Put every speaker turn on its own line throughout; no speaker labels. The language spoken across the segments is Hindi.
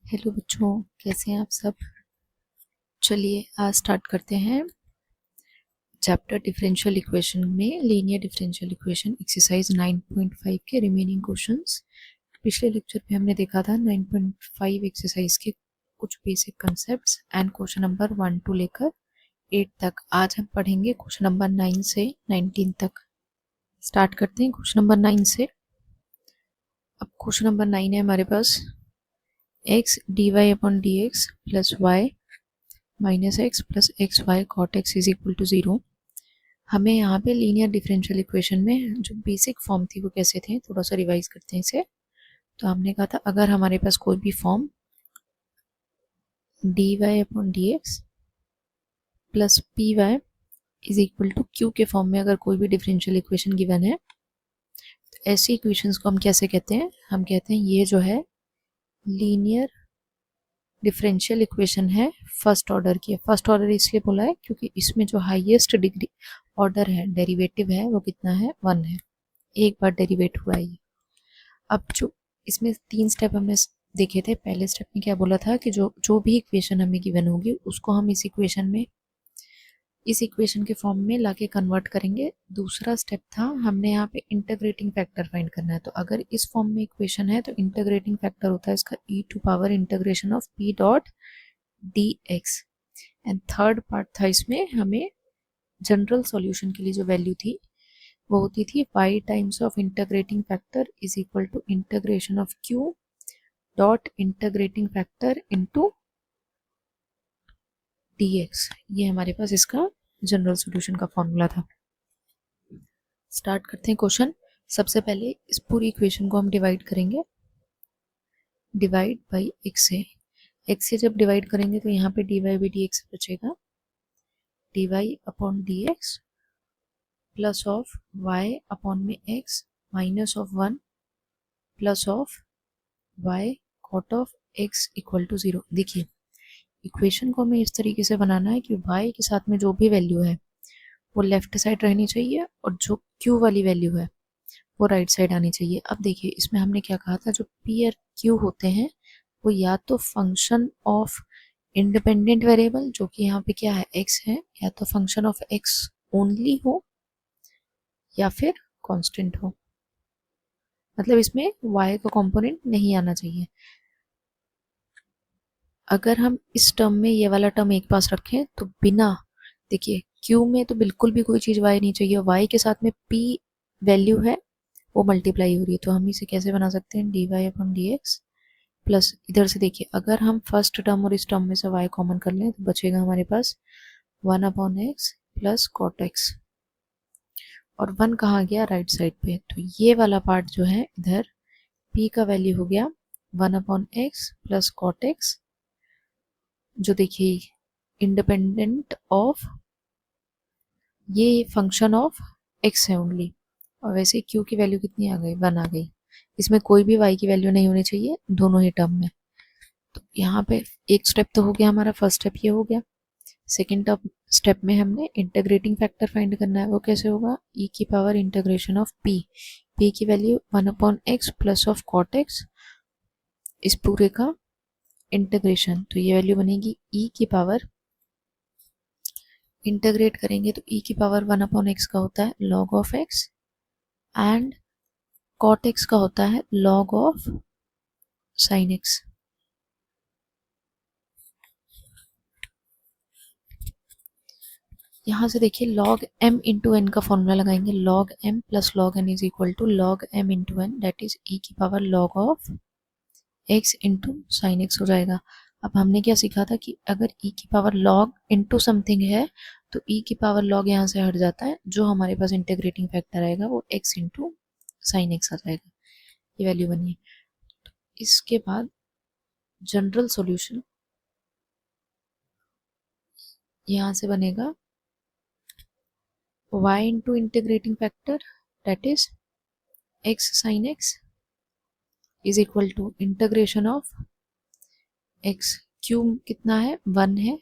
हेलो बच्चों, कैसे हैं आप सब। चलिए आज स्टार्ट करते हैं चैप्टर डिफरेंशियल इक्वेशन में लीनियर डिफरेंशियल इक्वेशन एक्सरसाइज 9.5 के रिमेनिंग क्वेश्चंस। पिछले लेक्चर पे हमने देखा था 9.5 एक्सरसाइज के कुछ basic concepts and question number 1 to लेकर 8 तक। आज हम पढ़ेंगे क्वेश्चन नंबर 9 से 19 तक। स्टार्ट करते हैं क्वेश्चन नंबर 9 से। अब क्वेश्चन नंबर 9 है हमारे पास x dy upon d x plus y minus x plus x y cot x is equal to 0। हमें यहाँ पे लीनियर डिफरेंशियल इक्वेशन में जो बेसिक फॉर्म थी वो कैसे थे, थोड़ा सा रिवाइज करते हैं इसे। तो हमने कहा था अगर हमारे पास कोई भी form d y upon d x plus P y is equal to q के फॉर्म में अगर कोई भी डिफरेंशियल इक्वेशन गिवन है तो ऐसी इक्वेशंस को हम कैसे कहते हैं, हम कहते हैं ये जो है लीनियर डिफरेंशियल इक्वेशन है फर्स्ट ऑर्डर की। फर्स्ट ऑर्डर इसलिए बोला है क्योंकि इसमें जो हाईएस्ट डिग्री ऑर्डर है डेरिवेटिव है वो कितना है, 1 है। एक बार डेरिवेट हुआ है ये। अब जो इसमें 3 स्टेप हमने देखे थे, पहले स्टेप में क्या बोला था कि जो जो भी इक्वेशन हमें गिवन होगी उसको हम इस इक्वेशन के फॉर्म में लाके कन्वर्ट करेंगे। दूसरा स्टेप था हमने यहाँ पे इंटीग्रेटिंग फैक्टर फाइंड करना है। तो अगर इस फॉर्म में इक्वेशन है तो इंटीग्रेटिंग फैक्टर होता है इसका e to power integration of p dot d x. And third part था इसमें हमें जनरल सॉल्यूशन के लिए जो वैल्यू थी वो होती थी y times of integrating factor is equal to integration of q dot integrating factor into dx। ये हमारे पास इसका जनरल सॉल्यूशन का फॉर्मूला था। स्टार्ट करते हैं क्वेश्चन। सबसे पहले इस पूरी इक्वेशन को हम डिवाइड करेंगे, डिवाइड बाई x से जब डिवाइड करेंगे तो यहाँ पे dy बाई dx बचेगा, dy upon dx plus of y upon में x minus of 1 plus of y cot of x equal to 0। देखिए इक्वेशन को हमें इस तरीके से बनाना है कि y के साथ में जो भी वैल्यू है वो लेफ्ट साइड रहनी चाहिए और जो q वाली वैल्यू है वो राइट साइड आनी चाहिए। अब देखिए इसमें हमने क्या कहा था, जो p और q होते हैं वो या तो फंक्शन ऑफ इंडिपेंडेंट वेरिएबल जो कि यहाँ पे क्या है x है, या तो फंक्शन ऑफ x ओनली हो या फिर कांस्टेंट हो। मतलब इसमें y का कंपोनेंट नहीं आना चाहिए। अगर हम इस टर्म में ये वाला टर्म एक पास रखें तो बिना, देखिए q में तो बिल्कुल भी कोई चीज़ y नहीं चाहिए, y के साथ में p वैल्यू है वो मल्टीप्लाई हो रही है। तो हम इसे कैसे बना सकते हैं, d y upon d x plus इधर से देखिए अगर हम फर्स्ट टर्म और इस टर्म में से y कॉमन कर लें तो बचेगा हमारे पास 1 upon x plus cot x, और 1 कहाँ गया, राइट साइड पे। तो ये वाला पार्ट जो है इधर p का वैल्यू हो गया 1 upon x plus cot x, जो देखिए इंडिपेंडेंट ऑफ, ये फंक्शन ऑफ x है ओनली। और वैसे q की वैल्यू कितनी आ गई, 1 आ गई। इसमें कोई भी y की वैल्यू नहीं होनी चाहिए दोनों ही टर्म में। तो यहाँ पे एक स्टेप तो हो गया हमारा, फर्स्ट स्टेप ये हो गया। सेकेंड स्टेप में हमने इंटीग्रेटिंग फैक्टर फाइंड करना है। वो कैसे होगा, e की पावर इंटीग्रेशन ऑफ p की value 1 upon x plus of cot x, इस पूरे का इंटीग्रेशन। तो ये वैल्यू बनेगी e की पावर, इंटीग्रेट करेंगे तो e की पावर 1 अपॉन एक्स का होता है log of x and cot x का होता है लॉग ऑफ साइन एक्स। यहाँ से देखिए log m इंटू एन का फॉर्मूला लगाएंगे, log m plus log n is equal to log m into n, that is e की power log of x into sine x हो जाएगा। अब हमने क्या सीखा था कि अगर e की पावर log इंटू समथिंग है तो e की पावर log यहाँ से हट जाता है, जो हमारे पास इंटीग्रेटिंग फैक्टर आएगा वो x इंटू साइन एक्स आ जाएगा। ये वैल्यू बनी है। तो इसके बाद जनरल सॉल्यूशन यहाँ से बनेगा y into integrating factor that is x sine x is equal to integration of x, Q कितना है, 1 है,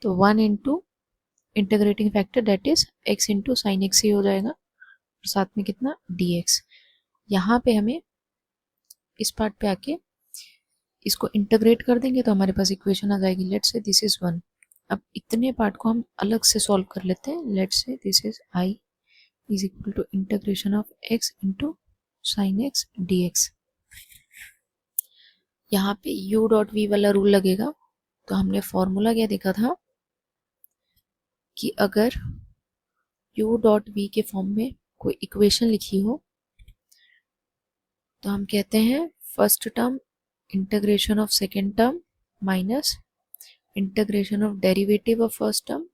तो 1 into integrating factor that is x into sine x ही हो जाएगा, और साथ में कितना dx। यहाँ पे हमें इस पार्ट पे आके इसको इंटीग्रेट कर देंगे तो हमारे पास इक्वेशन आ जाएगी, लेट्स से दिस इज 1। अब इतने पार्ट को हम अलग से सॉल्व कर लेते हैं। Let's say this is I is equal to integration of x into sine x d x. यहाँ पे u डॉट वी वाला रूल लगेगा। तो हमने फॉर्मूला क्या देखा था कि अगर u डॉट वी के फॉर्म में कोई इक्वेशन लिखी हो तो हम कहते हैं first term integration of second term minus integration of derivative of first term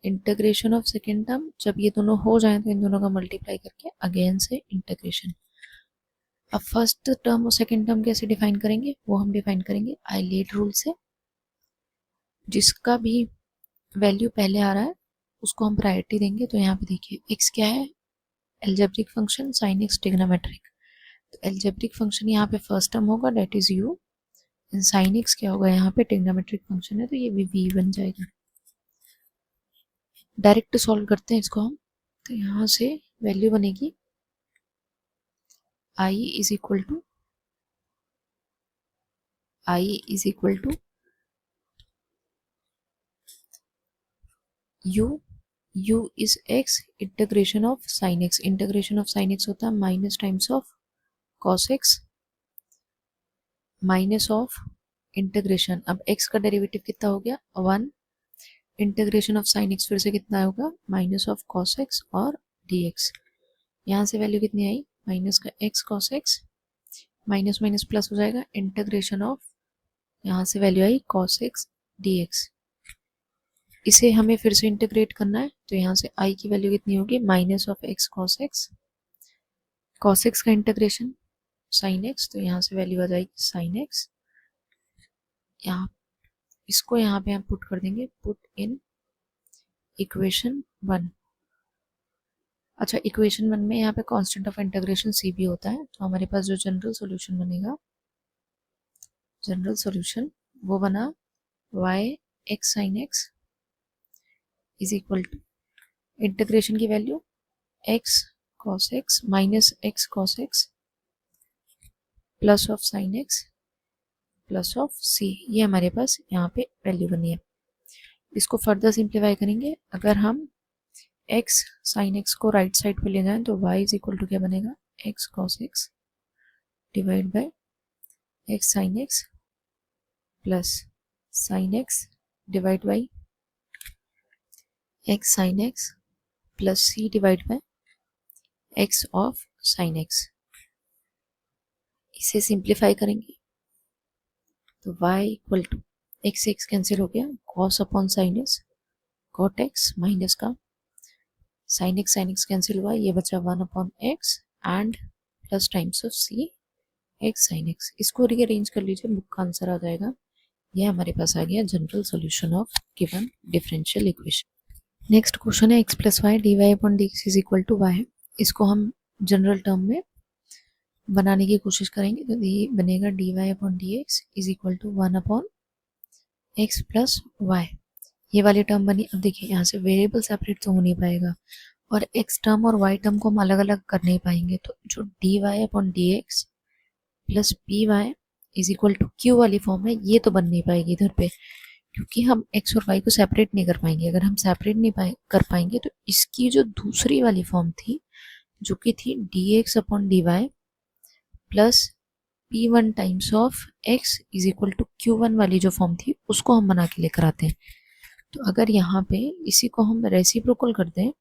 integration of second term. जब ये दोनों हो जाए तो इन दोनों का मल्टीप्लाई करके अगेन से इंटीग्रेशन। अब फर्स्ट टर्म और सेकेंड टर्म कैसे डिफाइन करेंगे वो हम डिफाइन करेंगे आइलेट रूल से। जिसका भी वैल्यू पहले आ रहा है उसको हम प्रायोरिटी देंगे। तो यहाँ पे देखिए x क्या है, algebraic function sine x trigonometric. तो एल्जेब्रिक फंक्शन यहाँ पे फर्स्ट टर्म होगा that is u, sine x क्या होगा यहाँ पे ट्रिग्नोमेट्रिक फंक्शन है तो ये भी v बन जाएगा। डायरेक्ट सॉल्व करते हैं इसको हम। तो यहाँ से वैल्यू बनेगी i is equal to u is x integration of sine x. Integration of sine x होता है minus times of cos x minus of integration. अब x का डेरिवेटिव कितना हो गया 1, इंटीग्रेशन ऑफ साइन एक्स फिर से कितना होगा माइनस ऑफ कॉस एक्स और dx। यहाँ से वैल्यू कितनी आई माइनस का x cos x minus minus plus हो जाएगा इंटीग्रेशन ऑफ, यहाँ से value I cos x dx। इसे हमें फिर से इंटीग्रेट करना है तो यहाँ से i की वैल्यू कितनी होगी minus of x cos x का इंटीग्रेशन साइन एक्स। तो यहाँ से वैल्यू आ जाएगी साइन एक्स। यहाँ इसको यहाँ पे हम पुट कर देंगे, पुट इन इक्वेशन 1। अच्छा इक्वेशन 1 में यहाँ पे कांस्टेंट ऑफ इंटीग्रेशन c भी होता है। तो हमारे पास जो जनरल सॉल्यूशन बनेगा, जनरल सॉल्यूशन वो बना y x sine x is equal to integration की value x cos x minus x cos x plus of sine x plus of c। ये हमारे पास यहाँ पे वैल्यू बनी है। इसको फर्दर सिंप्लीफाई करेंगे। अगर हम x साइन x को राइट साइड पे ले जाएं तो y इज इक्वल टू क्या बनेगा x cos x divide by x sine x plus sine x divide by x sine x plus c divide by x of sine x। इसे सिंप्लीफाई करेंगे तो y equal to x x cancel हो गया, cos upon sine x cot x minus का साइन x कैंसिल हुआ, ये बचा 1 upon x and plus times of c x sine x। इसको रीअरेंज कर लीजिए, बुक का आंसर आ जाएगा। ये हमारे पास आ गया general solution of given differential equation. Next question है x plus y d y upon d x is equal to y. इसको हम जनरल टर्म में बनाने की कोशिश करेंगे तो ये बनेगा d y upon d x is equal to 1 upon x plus y. ये वाली टर्म बनी। अब देखिए यहाँ से वेरिएबल सेपरेट तो हो नहीं पाएगा और x टर्म और y टर्म को हम अलग अलग कर नहीं पाएंगे। तो जो d y upon d x plus P y is equal to q वाली फॉर्म है ये तो बन नहीं पाएगी इधर पे, क्योंकि हम x और y को सेपरेट नहीं कर पाएंगे। अगर हम सेपरेट नहीं कर पाएंगे तो इसकी जो दूसरी वाली फॉर्म थी जो कि थी d x upon d y plus p1 times of x is equal to q1 वाली जो फॉर्म थी उसको हम बना के लेकर आते हैं। तो अगर यहाँ पे इसी को हम रेसिप्रोकल कर दें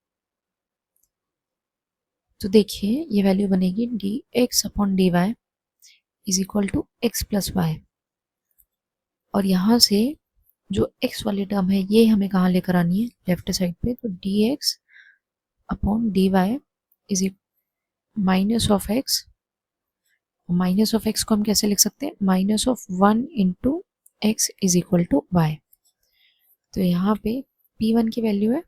तो देखिए ये वैल्यू बनेगी d x upon d y is equal to x plus y. और यहाँ से जो x वाली टर्म है ये हमें कहाँ लेकर आनी है लेफ्ट साइड पे। तो d x upon d y is minus of x, minus of x को हम कैसे लिख सकते हैं minus of 1 into x is equal to y. तो यहाँ पे p1 की वैल्यू है,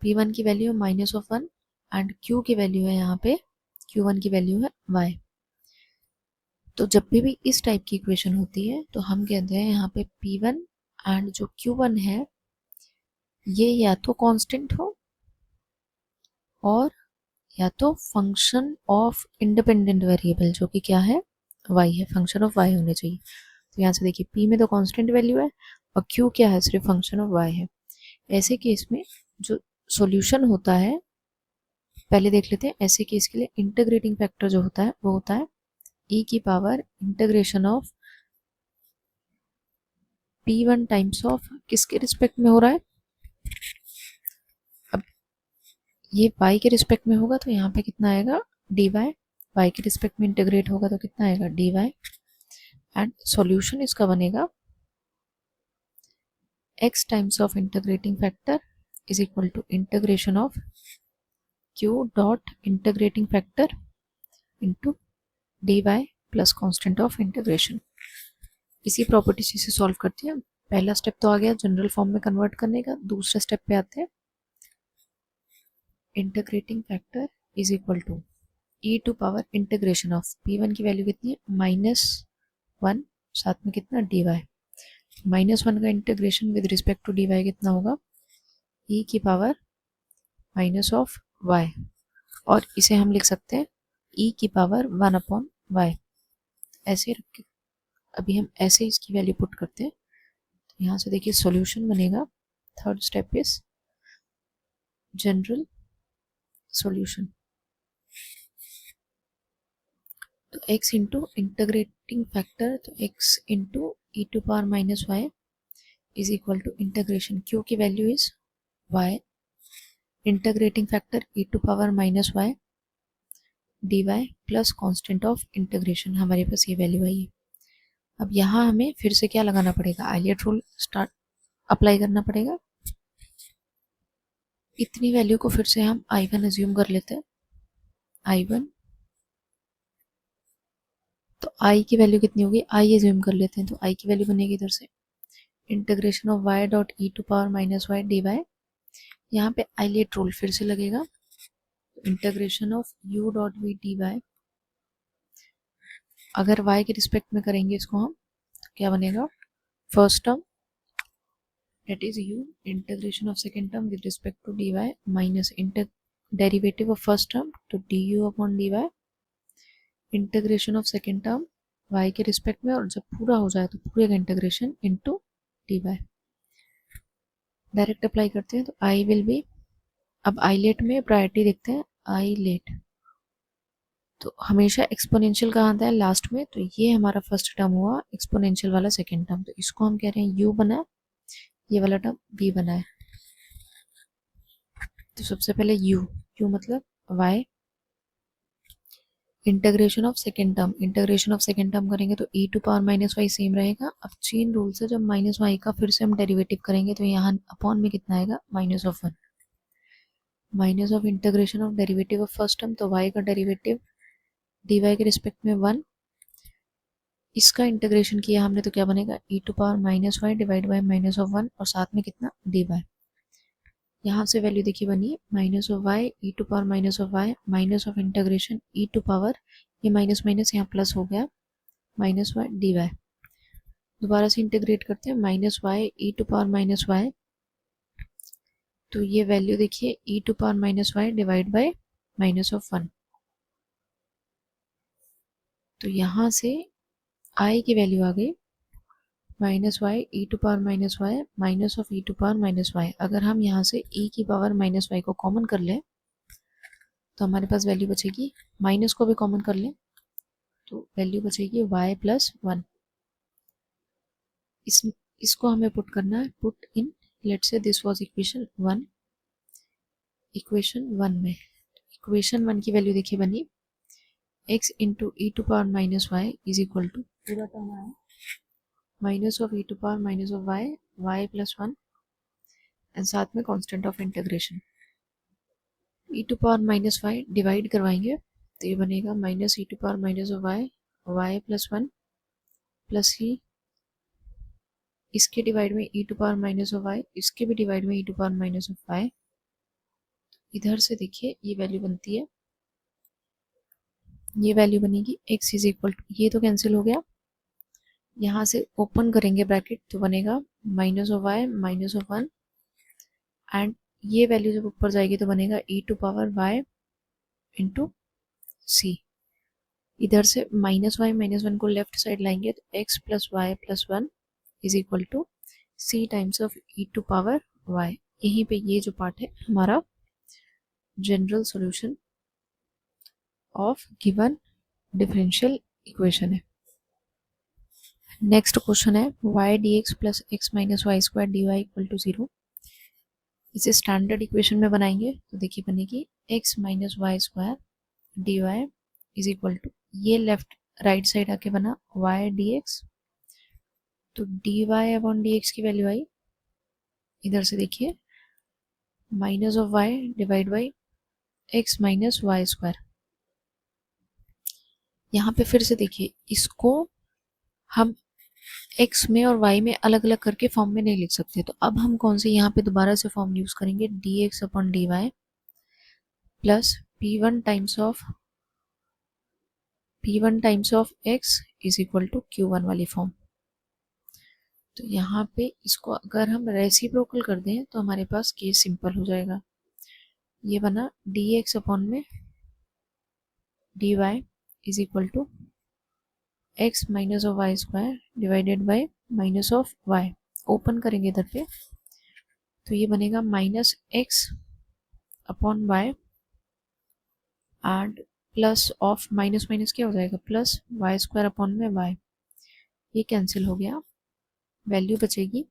p1 की वैल्यू है माइनस ऑफ 1 एंड q की वैल्यू है यहाँ पे q1 की वैल्यू है y। तो जब भी इस टाइप की इक्वेशन होती है तो हम कहते हैं यहाँ पे p1 एंड जो q1 है ये या तो कांस्टेंट हो और या तो फंक्शन ऑफ इंडिपेंडेंट वेरिएबल जो कि क्या है वाई है, फंक्शन ऑफ वाई होने चाहिए। तो यहाँ से देखिए पी में तो कांस्टेंट वैल्यू है और क्यू क्या है, सिर्फ फंक्शन ऑफ वाई है। ऐसे केस में जो सॉल्यूशन होता है, पहले देख लेते हैं। ऐसे केस के लिए इंटीग्रेटिंग फैक्टर जो होता है वो होता है e की power integration of p1 times of किसके रिस्पेक्ट में हो रहा है, अब ये y के रिस्पेक्ट में होगा तो यहाँ पे कितना आएगा dy, y के रिस्पेक्ट में इंटीग्रेट होगा तो कितना आएगा dy, एंड सॉल्यूशन इसका बनेगा x times of integrating factor is equal to integration of q dot integrating factor into dy plus constant of integration. इसी प्रॉपर्टी से सॉल्व करते हैं। पहला स्टेप तो आ गया जनरल फॉर्म में कन्वर्ट करने का, दूसरे स्टेप पे आते हैं। Integrating factor is equal to e to power integration of p1 की वैल्यू कितनी है -1, साथ में कितना dy, -1 का integration with respect to dy कितना होगा e की पावर माइनस ऑफ y, और इसे हम लिख सकते हैं e की पावर 1/y। ऐसे रख के अभी हम ऐसे इसकी वैल्यू पुट करते हैं। तो यहाँ से देखिए सॉल्यूशन बनेगा, third step is general solution. तो x इंटू इंटीग्रेटिंग फैक्टर, तो x into e to power minus y is equal to integration q की value is y, integrating factor e to power minus y dy plus constant of integration. हमारे पास ये वैल्यू आई है। अब यहाँ हमें फिर से क्या लगाना पड़ेगा, आइलेट रूल स्टार्ट अप्लाई करना पड़ेगा। इतनी वैल्यू को फिर से हम I1 अज्यूम कर लेते हैं। I1 तो I की वैल्यू कितनी होगी, I अज्यूम कर लेते हैं, तो I की वैल्यू बनेगी इधर से integration of y dot e to power minus y d y. यहाँ पे आइलेट रूल फिर से लगेगा, integration of u dot v d y. अगर y के रिस्पेक्ट में करेंगे इसको हम तो क्या बनेगा, first term that is u integration of second term with respect to dy minus derivative of first term to du upon dy integration of second term y के रिस्पेक्ट में, और जब पूरा हो जाए तो पूरे का integration into dy। Direct apply करते हैं तो i विल बी, अब आइलेट में प्रायोरिटी देखते हैं, आइलेट तो हमेशा एक्सपोनेंशियल कहाँ आता है लास्ट में, तो ये हमारा फर्स्ट टर्म हुआ एक्सपोनेंशियल वाला सेकेंड टर्म, तो इसको हम कह रहे हैं u बना, ये वाला टर्म b बना है। तो सबसे पहले u मतलब y, integration of second term, integration of second term करेंगे तो e to power minus y same रहेगा। अब चेन रूल से जब माइनस वाई का फिर से हम डेरिवेटिव करेंगे तो यहाँ अपॉन में कितना आएगा -1, minus of integration of derivative of first term, तो y का डेरिवेटिव dy के रिस्पेक्ट में 1, इसका इंटीग्रेशन किया हमने तो क्या बनेगा e to power minus y divide by -1 और साथ में कितना dy। यहाँ से वैल्यू देखिए बनी minus of y e to power minus of y minus of integration e to power, ये माइनस माइनस यहाँ प्लस हो गया माइनस वाई डी वाई। दोबारा से इंटीग्रेट करते हैं minus y e to power minus y, तो ये वैल्यू देखिए e to power minus y divide by -1। तो यहाँ से आई की वैल्यू आ गई minus y e to power minus y minus of e to power minus y. अगर हम यहाँ से ई की पावर माइनस वाई को कॉमन कर लें तो हमारे पास वैल्यू बचेगी, माइनस को भी कॉमन कर लें तो वैल्यू बचेगी y प्लस 1। इसको हमें पुट करना है, put in, let's say this was equation 1, equation 1 में, इक्वेशन 1 की वैल्यू देखिए बनी x into e to power minus y is equal to पूरा टर्म आया minus of e to power minus of y y plus 1 and साथ में constant of integration. E to power minus y divide करवाएंगे तो ये बनेगा minus e to power minus of y y plus 1 plus ही इसके डिवाइड में e to power minus of y, इसके भी डिवाइड में e to power minus of y. इधर से देखिए ये वैल्यू बनती है, ये वैल्यू बनेगी x इज इक्वल टू, ये तो कैंसिल हो गया, यहाँ से ओपन करेंगे ब्रैकेट तो बनेगा minus of y minus of 1 and ये वैल्यू जब ऊपर जाएगी तो बनेगा e to power y into c. इधर से -y-1 को लेफ्ट साइड लाएंगे तो x plus y plus 1 is equal to c times of e to power y। यहीं पे ये जो पार्ट है हमारा general solution of given differential equation है। नेक्स्ट क्वेश्चन है y dx plus x minus y square dy equal to 0। इसे स्टैंडर्ड इक्वेशन में बनाएंगे तो देखिए बनेगी x minus y square dy is equal to, ये लेफ्ट राइट साइड आके बना y dx, तो dy अपॉन dx की वैल्यू आई, इधर से देखिए minus of y divide by x minus y square. यहाँ पे फिर से देखिए इसको हम x में और y में अलग अलग करके फॉर्म में नहीं लिख सकते, तो अब हम कौन से यहाँ पे दोबारा से फॉर्म यूज करेंगे, dx upon dy plus p1 times of x is equal to q1 वाली फॉर्म। तो यहाँ पे इसको अगर हम रेसिप्रोकल कर दें तो हमारे पास केस सिंपल हो जाएगा। ये बना dx अपॉन में dy is equal to x minus of y square divided by minus of y। Open करेंगे इधर पे तो ये बनेगा minus x upon y and plus of minus minus क्या हो जाएगा प्लस वाई स्क्वायर अपॉन में y। ये कैंसिल हो गया, वैल्यू बचेगी।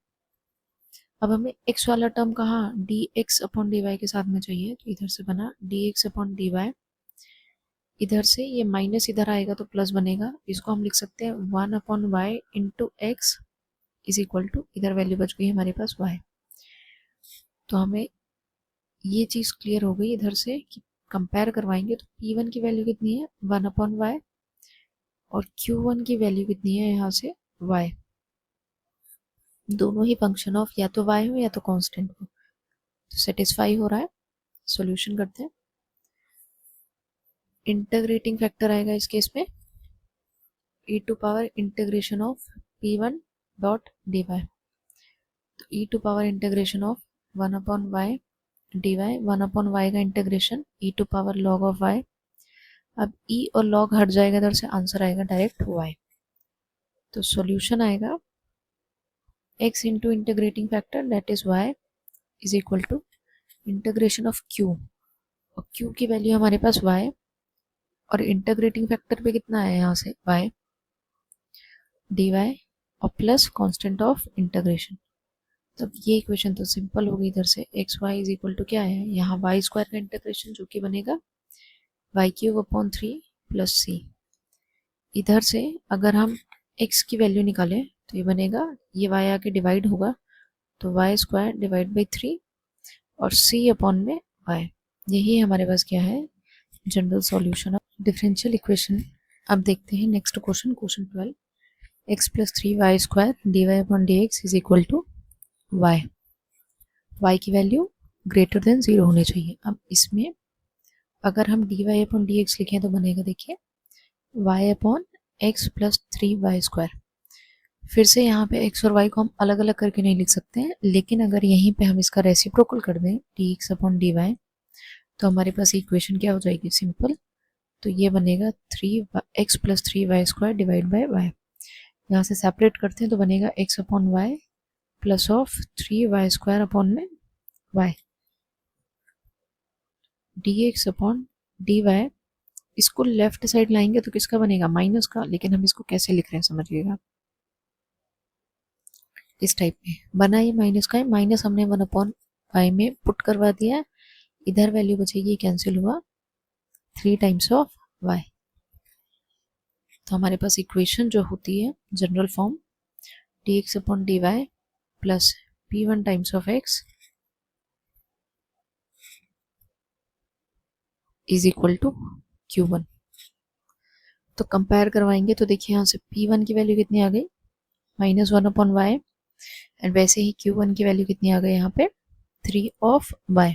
अब हमें x वाला टर्म कहाँ dx अपॉन dy के साथ में चाहिए, तो इधर से बना dx अपॉन dy, इधर से ये माइनस इधर आएगा तो प्लस बनेगा, इसको हम लिख सकते हैं 1 upon y into x is equal to, इधर वैल्यू बच गई हमारे पास y। तो हमें ये चीज़ क्लियर हो गई इधर से कि कंपेयर करवाएंगे तो p1 की वैल्यू कितनी है 1 अपॉन वाई और q1 की वैल्यू कितनी है यहाँ से y। दोनों ही फंक्शन ऑफ या तो y हो या तो कांस्टेंट हो, तो सेटिस्फाई हो रहा है। सॉल्यूशन करते हैं, इंटीग्रेटिंग फैक्टर आएगा इस केस में e to power integration of p1 dot dy, तो e to power integration of 1 upon y dy, 1 upon y का integration e to power log of y। अब e और log हट जाएगा, इधर से आंसर आएगा डायरेक्ट y। तो सॉल्यूशन आएगा x into integrating factor that is y is equal to integration of q, और q की वैल्यू हमारे पास y और इंटीग्रेटिंग फैक्टर पे कितना है यहाँ से y dy और प्लस कांस्टेंट ऑफ इंटीग्रेशन। तब ये इक्वेशन तो सिंपल होगी, इधर से x y is equal to क्या है यहाँ वाई स्क्वायर का इंटीग्रेशन जो कि बनेगा वाई क्यूब अपॉन 3 प्लस सी। इधर से अगर हम x की वैल्यू निकालें तो ये बनेगा, ये y आके डिवाइड होगा तो वाई स्क्वायर डिवाइड बाई 3 और c अपॉन में y। यही हमारे पास क्या है general solution of differential equation. अब देखते हैं next question, question 12, x plus 3y square dy upon dx is equal to y की वैल्यू ग्रेटर देन 0 होनी चाहिए। अब इसमें अगर हम dy अपॉन dx लिखें तो बनेगा देखिए y upon x plus 3y square. फिर से यहाँ पे x और y को हम अलग अलग करके नहीं लिख सकते हैं, लेकिन अगर यहीं पे हम इसका रेसिप्रोकल कर दें dx अपॉन dy तो हमारे पास इक्वेशन क्या हो जाएगी सिंपल। तो ये बनेगा 3x plus 3y square divide by y। यहाँ से सेपरेट करते हैं तो बनेगा x upon y plus of 3y square upon में y। dx अपॉन dy, इसको लेफ्ट साइड लाएंगे तो किसका बनेगा माइनस का, लेकिन हम इसको कैसे लिख रहे हैं समझिएगा, इस टाइप में बना, ये माइनस का है, माइनस हमने 1 अपॉन y में पुट करवा दिया, इधर वैल्यू बचेगी कैंसिल हुआ 3 टाइम्स ऑफ y। तो हमारे पास इक्वेशन जो होती है general form dx upon dy plus p1 times of x is equal to q1। तो कंपेयर करवाएंगे तो देखिए यहाँ से p1 की वैल्यू कितनी आ गई माइनस 1 अपॉन y, एंड वैसे ही q1 की वैल्यू कितनी आ गई यहाँ पे 3 of y।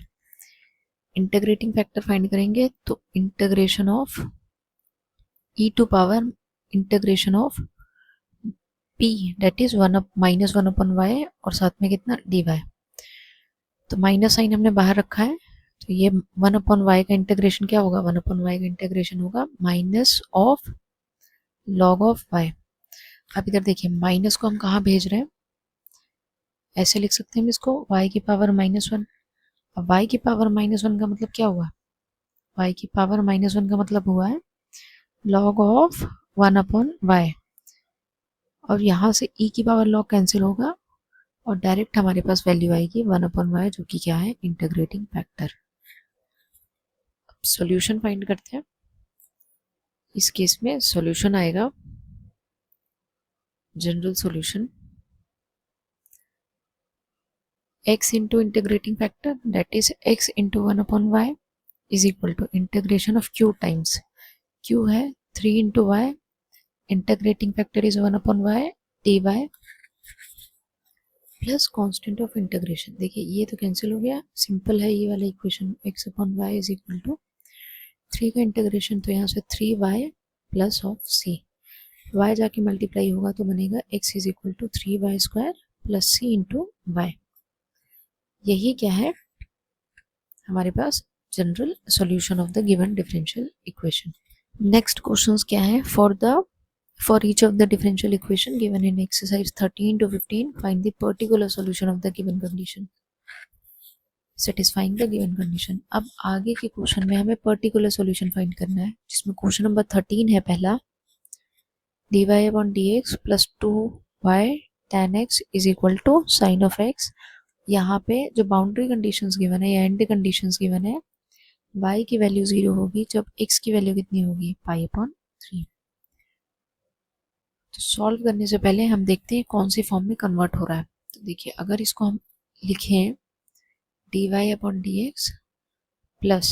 Integrating factor find करेंगे तो integration of e to power integration of p that is minus 1 upon y और साथ में कितना dy। तो माइनस साइन हमने बाहर रखा है, तो ये 1 अपॉन y का इंटीग्रेशन क्या होगा 1 अपॉन y का इंटीग्रेशन होगा minus of log of y. अब इधर देखिए माइनस को हम कहाँ भेज रहे हैं, ऐसे लिख सकते हैं हम इसको, y की पावर -1। अब y की पावर -1 का मतलब क्या हुआ, y की पावर -1 का मतलब हुआ है log ऑफ 1/y। और यहाँ से e की पावर log कैंसिल होगा और डायरेक्ट हमारे पास वैल्यू आएगी 1/y, जो कि क्या है, इंटीग्रेटिंग फैक्टर। अब सॉल्यूशन फाइंड करते हैं। इस केस में सॉल्यूशन आएगा, general solution x into integrating factor, that is x into 1/y is equal to integration of q times, q है 3 into y, integrating factor is 1/y dy plus constant of integration. देखिए ये तो कैंसिल हो गया, सिंपल है ये वाला equation, x/y is equal to 3 का इंटीग्रेशन, तो यहाँ से 3y plus of c, y जाके मल्टीप्लाई होगा तो बनेगा x is equal to 3y² plus c into y। यही क्या है हमारे पास general solution of the given differential equation. Next questions क्या है, for each of the differential equation given in exercise 13 to 15 find the particular solution of the given condition satisfying the given condition. अब आगे के क्वेश्चन में हमें पर्टिकुलर सॉल्यूशन फाइंड करना है, जिसमें क्वेश्चन नंबर 13 है पहला, dy upon dx plus 2y tan x is equal to sine of x। यहाँ पे जो बाउंड्री कंडीशंस गिवन है या एंड कंडीशंस गिवन है, y की वैल्यू 0 होगी जब x की वैल्यू कितनी होगी, π/3। तो सॉल्व करने से पहले हम देखते हैं कौन सी फॉर्म में कन्वर्ट हो रहा है। तो देखिए अगर इसको हम लिखें dy अपॉन dx प्लस,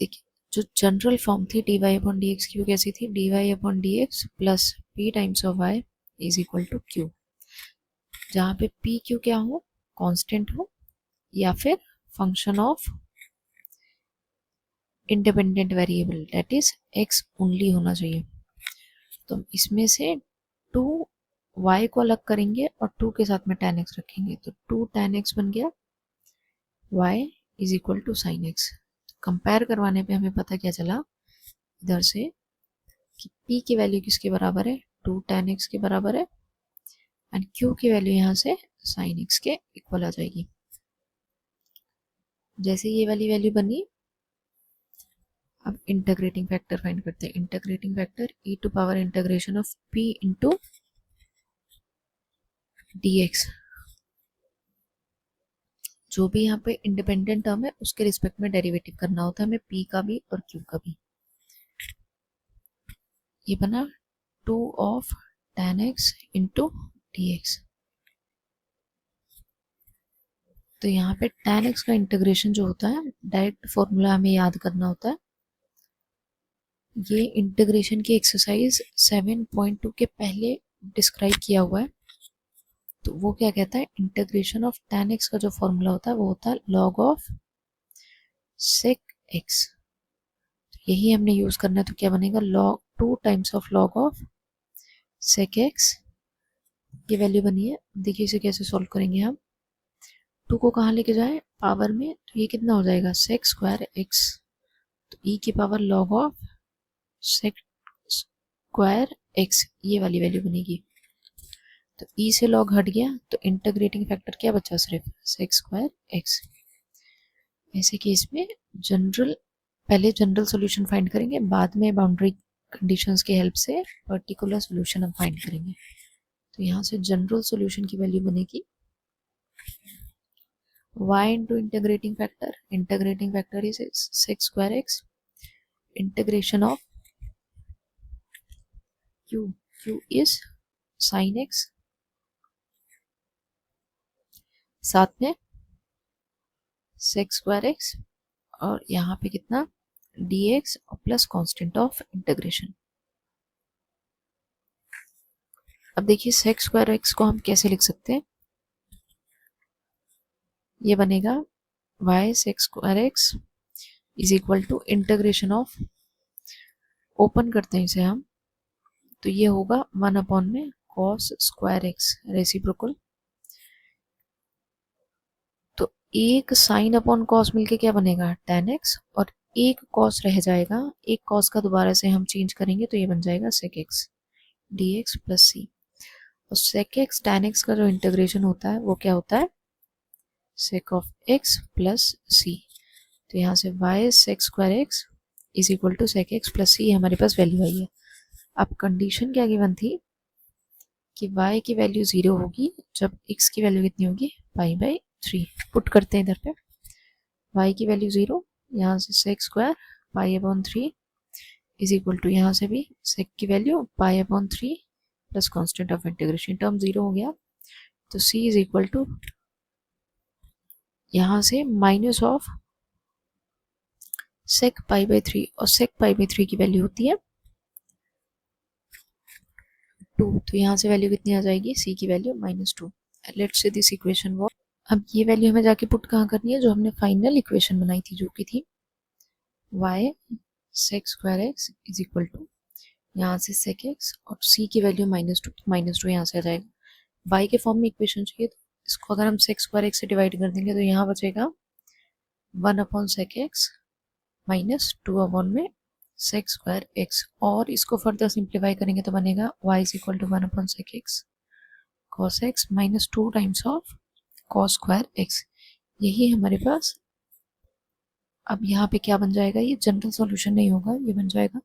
देखिए जो जनरल फॉर्म थी dy अपॉन dx की वो कैसी थी, dy upon dx plus p times of y is equal to q, जहाँ पे p q क्या हो, कांस्टेंट हो या फिर function of independent variable, that is x only होना चाहिए। तो इसमें से 2y को अलग करेंगे और 2 के साथ में tan x रखेंगे, तो 2 tan x बन गया, y is equal to sine x। Compare करवाने पे हमें पता क्या चला इधर से कि p की वैल्यू किसके बराबर है, 2 tan x के बराबर है, एंड q की वैल्यू यहाँ से साइन x के इक्वल आ जाएगी। जैसे ये वाली वैल्यू बनी, अब इंटीग्रेटिंग फैक्टर फाइंड करते हैं। Integrating factor e to power integration of p into dx, जो भी यहाँ पे इंडिपेंडेंट टर्म है उसके रिस्पेक्ट में डेरिवेटिव करना होता है हमें, p का भी और q का भी। ये बना 2 of tan x into dx। तो यहाँ पे tan x का इंटीग्रेशन जो होता है, डायरेक्ट फॉर्मूला हमें याद करना होता है। ये इंटीग्रेशन की एक्सरसाइज 7.2 के पहले डिस्क्राइब किया हुआ है। तो वो क्या कहता है, इंटीग्रेशन ऑफ tan x का जो फॉर्मूला होता है वो होता है log ऑफ sec x। यही हमने यूज करना है, तो क्या बनेगा, log 2 times of log of sec x। ये वैल्यू बनी है। देखिए इसे कैसे सॉल्व करेंगे हम, 2 को कहाँ लेके जाए, पावर में, तो ये कितना हो जाएगा, sec स्क्वायर x, तो e की power log of sec square x, ये वाली वैल्यू बनेगी। तो e से log हट गया, तो इंटीग्रेटिंग फैक्टर क्या बचा, सिर्फ sec स्क्वायर x। ऐसे केस में पहले जनरल सॉल्यूशन फाइंड करेंगे, बाद में बाउंड्री कंडीशंस की हेल्प से पर्टिकुलर सॉल्यूशन हम फाइंड करेंगे। तो यहाँ से जनरल सॉल्यूशन की वैल्यू बनेगी y into integrating factor is sec square x, integration of q is sine x, साथ में sec स्क्वायर x, और यहाँ पे कितना dx और प्लस कांस्टेंट ऑफ इंटीग्रेशन। अब देखिए sec स्क्वायर x को हम कैसे लिख सकते हैं, ये बनेगा y sec square x is equal to integration of, open करते हैं इसे हम, तो ये होगा 1 में cos स्क्वायर x रेसिप्रोकल, तो एक साइन अपॉन कॉस मिलके क्या बनेगा tan x, और एक कॉस रह जाएगा, एक कॉस का दोबारा से हम चेंज करेंगे तो ये बन जाएगा sec x dx प्लस सी। और sec x tan x का जो इंटीग्रेशन होता है वो क्या होता है, sec of x plus c. तो यहाँ से y sec square x is equal to sec x plus c हमारे पास वैल्यू आई है। अब कंडीशन क्या गिवन थी कि y की वैल्यू 0 होगी जब x की वैल्यू कितनी होगी, π/3। पुट करते हैं इधर पे, y की वैल्यू 0, यहाँ से sec square π/3 is equal to, यहाँ से भी sec की value π/3 plus constant of integration, term 0 हो गया। तो c इज इक्वल टू यहाँ से माइनस ऑफ sec π/3, और sec π/3 की वैल्यू होती है 2। तो यहाँ से वैल्यू कितनी आ जाएगी, c की value -2। Let's say this equation वो, अब ये वैल्यू हमें जाके पुट कहाँ करनी है, जो हमने फाइनल इक्वेशन बनाई थी जो कि थी y sec square x is equal to, यहाँ से sec x और c की वैल्यू -2, तो -2 यहाँ से आ जाएगा। y के फॉर्म में इक्वेशन चाहिए तो इसको अगर हम sec स्क्वायर x से डिवाइड कर देंगे तो यहाँ बचेगा 1/sec x -2 में sec स्क्वायर x, और इसको फर्दर सिंप्लीफाई करेंगे तो बनेगा y is equal to 1/sec x cos x -2 times of cos square x। यही हमारे पास, अब यहाँ पे क्या बन जाएगा, ये जनरल सॉल्यूशन नहीं होगा, ये बन जाएगा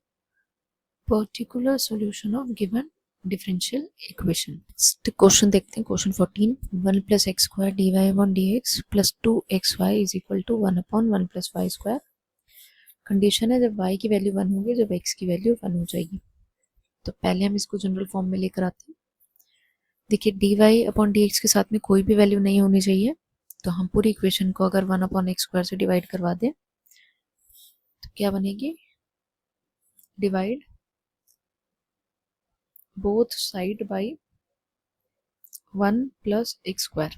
particular solution of given differential equation. Question देखते हैं, question 14, 1 + x² dy dx plus 2xy is equal to 1/1 + y²। Condition है जब y की वैल्यू 1 होगी, जब x की वैल्यू 1 हो जाएगी। तो पहले हम इसको जनरल फॉर्म में लेकर आते हैं। देखिए dy/dx के साथ में कोई भी वैल्यू नहीं होनी चाहिए, तो हम पूरी इक्वेशन को अगर 1/x² से डिवाइड करवा दें तो क्या बनेगी, divide both side by 1 + x²।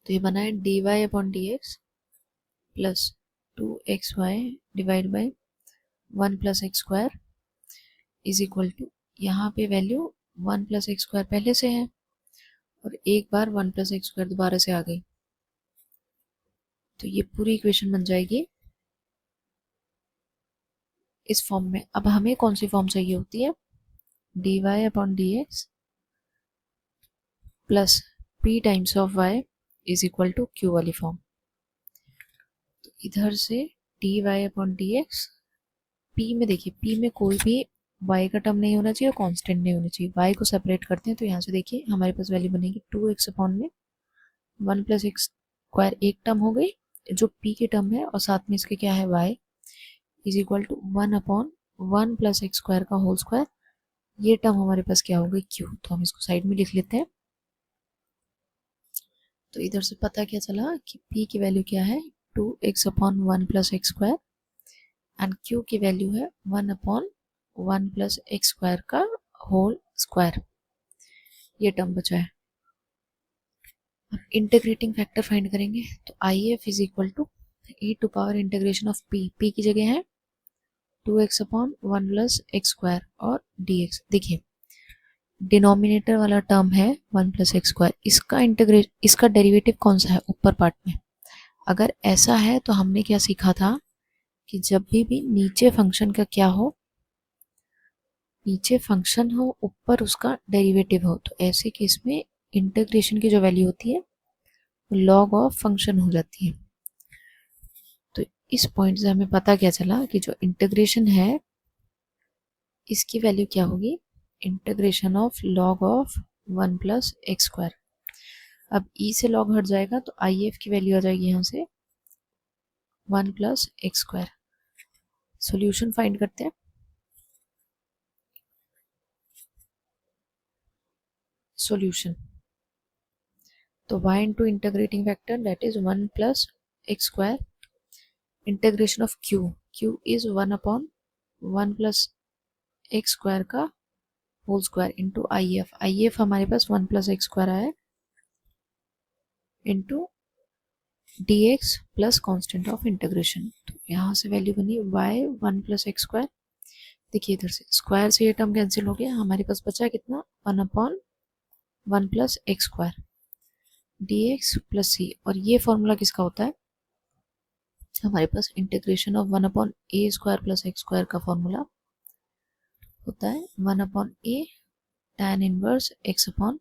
तो ये बना है dy/dx plus 2xy divide by 1 + x² is equal to, यहाँ पे वैल्यू 1 + x² पहले से है और एक बार 1 + x² दोबारा से आ गई, तो ये पूरी इक्वेशन बन जाएगी इस फॉर्म में। अब हमें कौन सी फॉर्म चाहिए होती है, dy/dx plus p times of y is equal to q वाली फॉर्म। तो इधर से dy/dx, p में देखिए, p में कोई भी y का टर्म नहीं होना चाहिए और कांस्टेंट नहीं होना चाहिए। y को सेपरेट करते हैं तो यहाँ से देखिए हमारे पास वैल्यू बनेगी 2x/में 1 + x² एक टर्म हो गई जो p की टर्म है, और साथ में इसके क्या है y is equal to 1/1 + x² का होल स्क्वायर। ये टर्म हमारे पास क्या हो गई, q। तो हम इसको साइड में लिख लेते हैं। तो इधर से पता क्या चला कि p की वैल्यू क्या है, 2x/1 + x² एंड q की वैल्यू है 1/1 + x² का होल स्क्वायर। ये टर्म बचा है। अब इंटीग्रेटिंग फैक्टर फाइंड करेंगे तो IF is equal to e⁻ integration of p की जगह है 2x/1 + x² और dx। देखिए डिनोमिनेटर वाला टर्म है 1 + x², इसका डेरिवेटिव कौन सा है, ऊपर पार्ट में। अगर ऐसा है तो हमने क्या सीखा था कि जब भी नीचे फंक्शन का क्या हो, नीचे फंक्शन हो ऊपर उसका डेरिवेटिव हो, तो ऐसे केस में इंटीग्रेशन की जो वैल्यू होती है वो लॉग ऑफ फंक्शन हो जाती है। तो इस पॉइंट से हमें पता क्या चला कि जो इंटीग्रेशन है इसकी वैल्यू क्या होगी, integration of log of 1 + x²। अब e से लॉग हट जाएगा तो IF की वैल्यू आ जाएगी यहाँ से 1 + x²। सॉल्यूशन फाइंड करते हैं। सॉल्यूशन, तो y into integrating factor that is 1 + x², integration of q is 1/1 + x² का होल स्क्वायर इंटू IF हमारे पास 1 + x² आया into dx plus constant of integration. तो यहाँ से वैल्यू बनी y 1 + x²। देखिए इधर से स्क्वायर से ये टर्म कैंसिल हो गया, हमारे पास बचा कितना, 1/1 + x² dx प्लस c। और ये फॉर्मूला किसका होता है, हमारे पास इंटीग्रेशन ऑफ 1/a² + x² का फॉर्मूला होता है 1/a tan inverse x/a।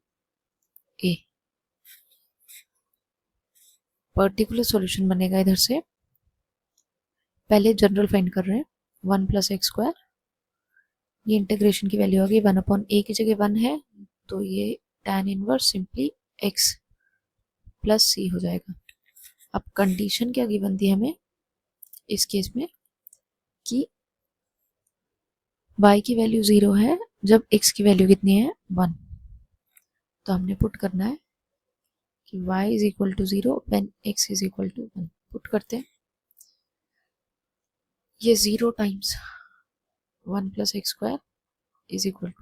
Particular solution बनेगा इधर से, पहले जनरल फाइंड कर रहे हैं 1 + x²। ये इंटीग्रेशन की वैल्यू होगी 1/a की जगह 1 है तो ये tan inverse simply x + c हो जाएगा। अब कंडीशन क्या गिवन थी हमें इस केस में कि y की वैल्यू 0 है जब x की वैल्यू कितनी है 1। तो हमने पुट करना है कि y = 0 when x = 1। पुट करते हैं, ये 0 times 1 + x² =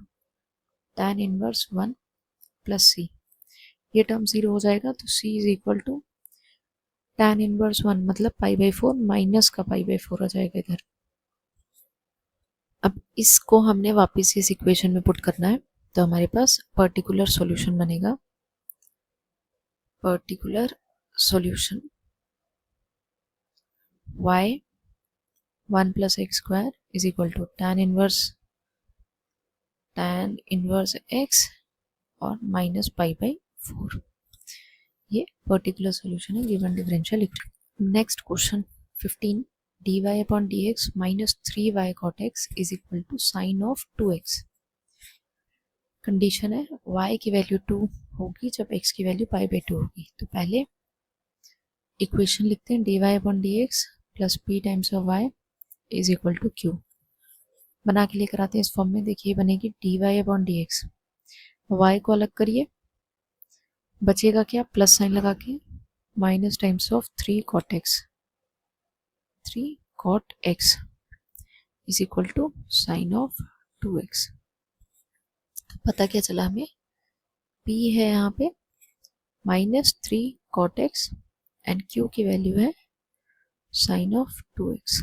tan inverse 1 + c। ये टर्म 0 हो जाएगा तो c = tan इनवर्स 1 मतलब π/4 माइनस का π/4 आ जाएगा इधर। अब इसको हमने वापस इस इक्वेशन में पुट करना है तो हमारे पास पर्टिकुलर सॉल्यूशन बनेगा। Particular solution y 1 + x² = tan inverse x और माइनस π/4। ये पर्टिकुलर सॉल्यूशन है given differential equation. Next question 15 dy/dx minus 3y cot x = sin of 2x। Condition है y की वैल्यू 2 होगी जब x की वैल्यू π/2 होगी। तो पहले इक्वेशन लिखते हैं dy/dx plus p times of y = q। बना के लेकर आते हैं इस फॉर्म में। देखिए बनेगी dy/dx, y को अलग करिए, बचेगा क्या प्लस साइन लगा के minus times of 3 cot x = sin of 2x। पता क्या चला हमें, p है यहाँ पे -3 cot x एंड q की वैल्यू है sin of 2x।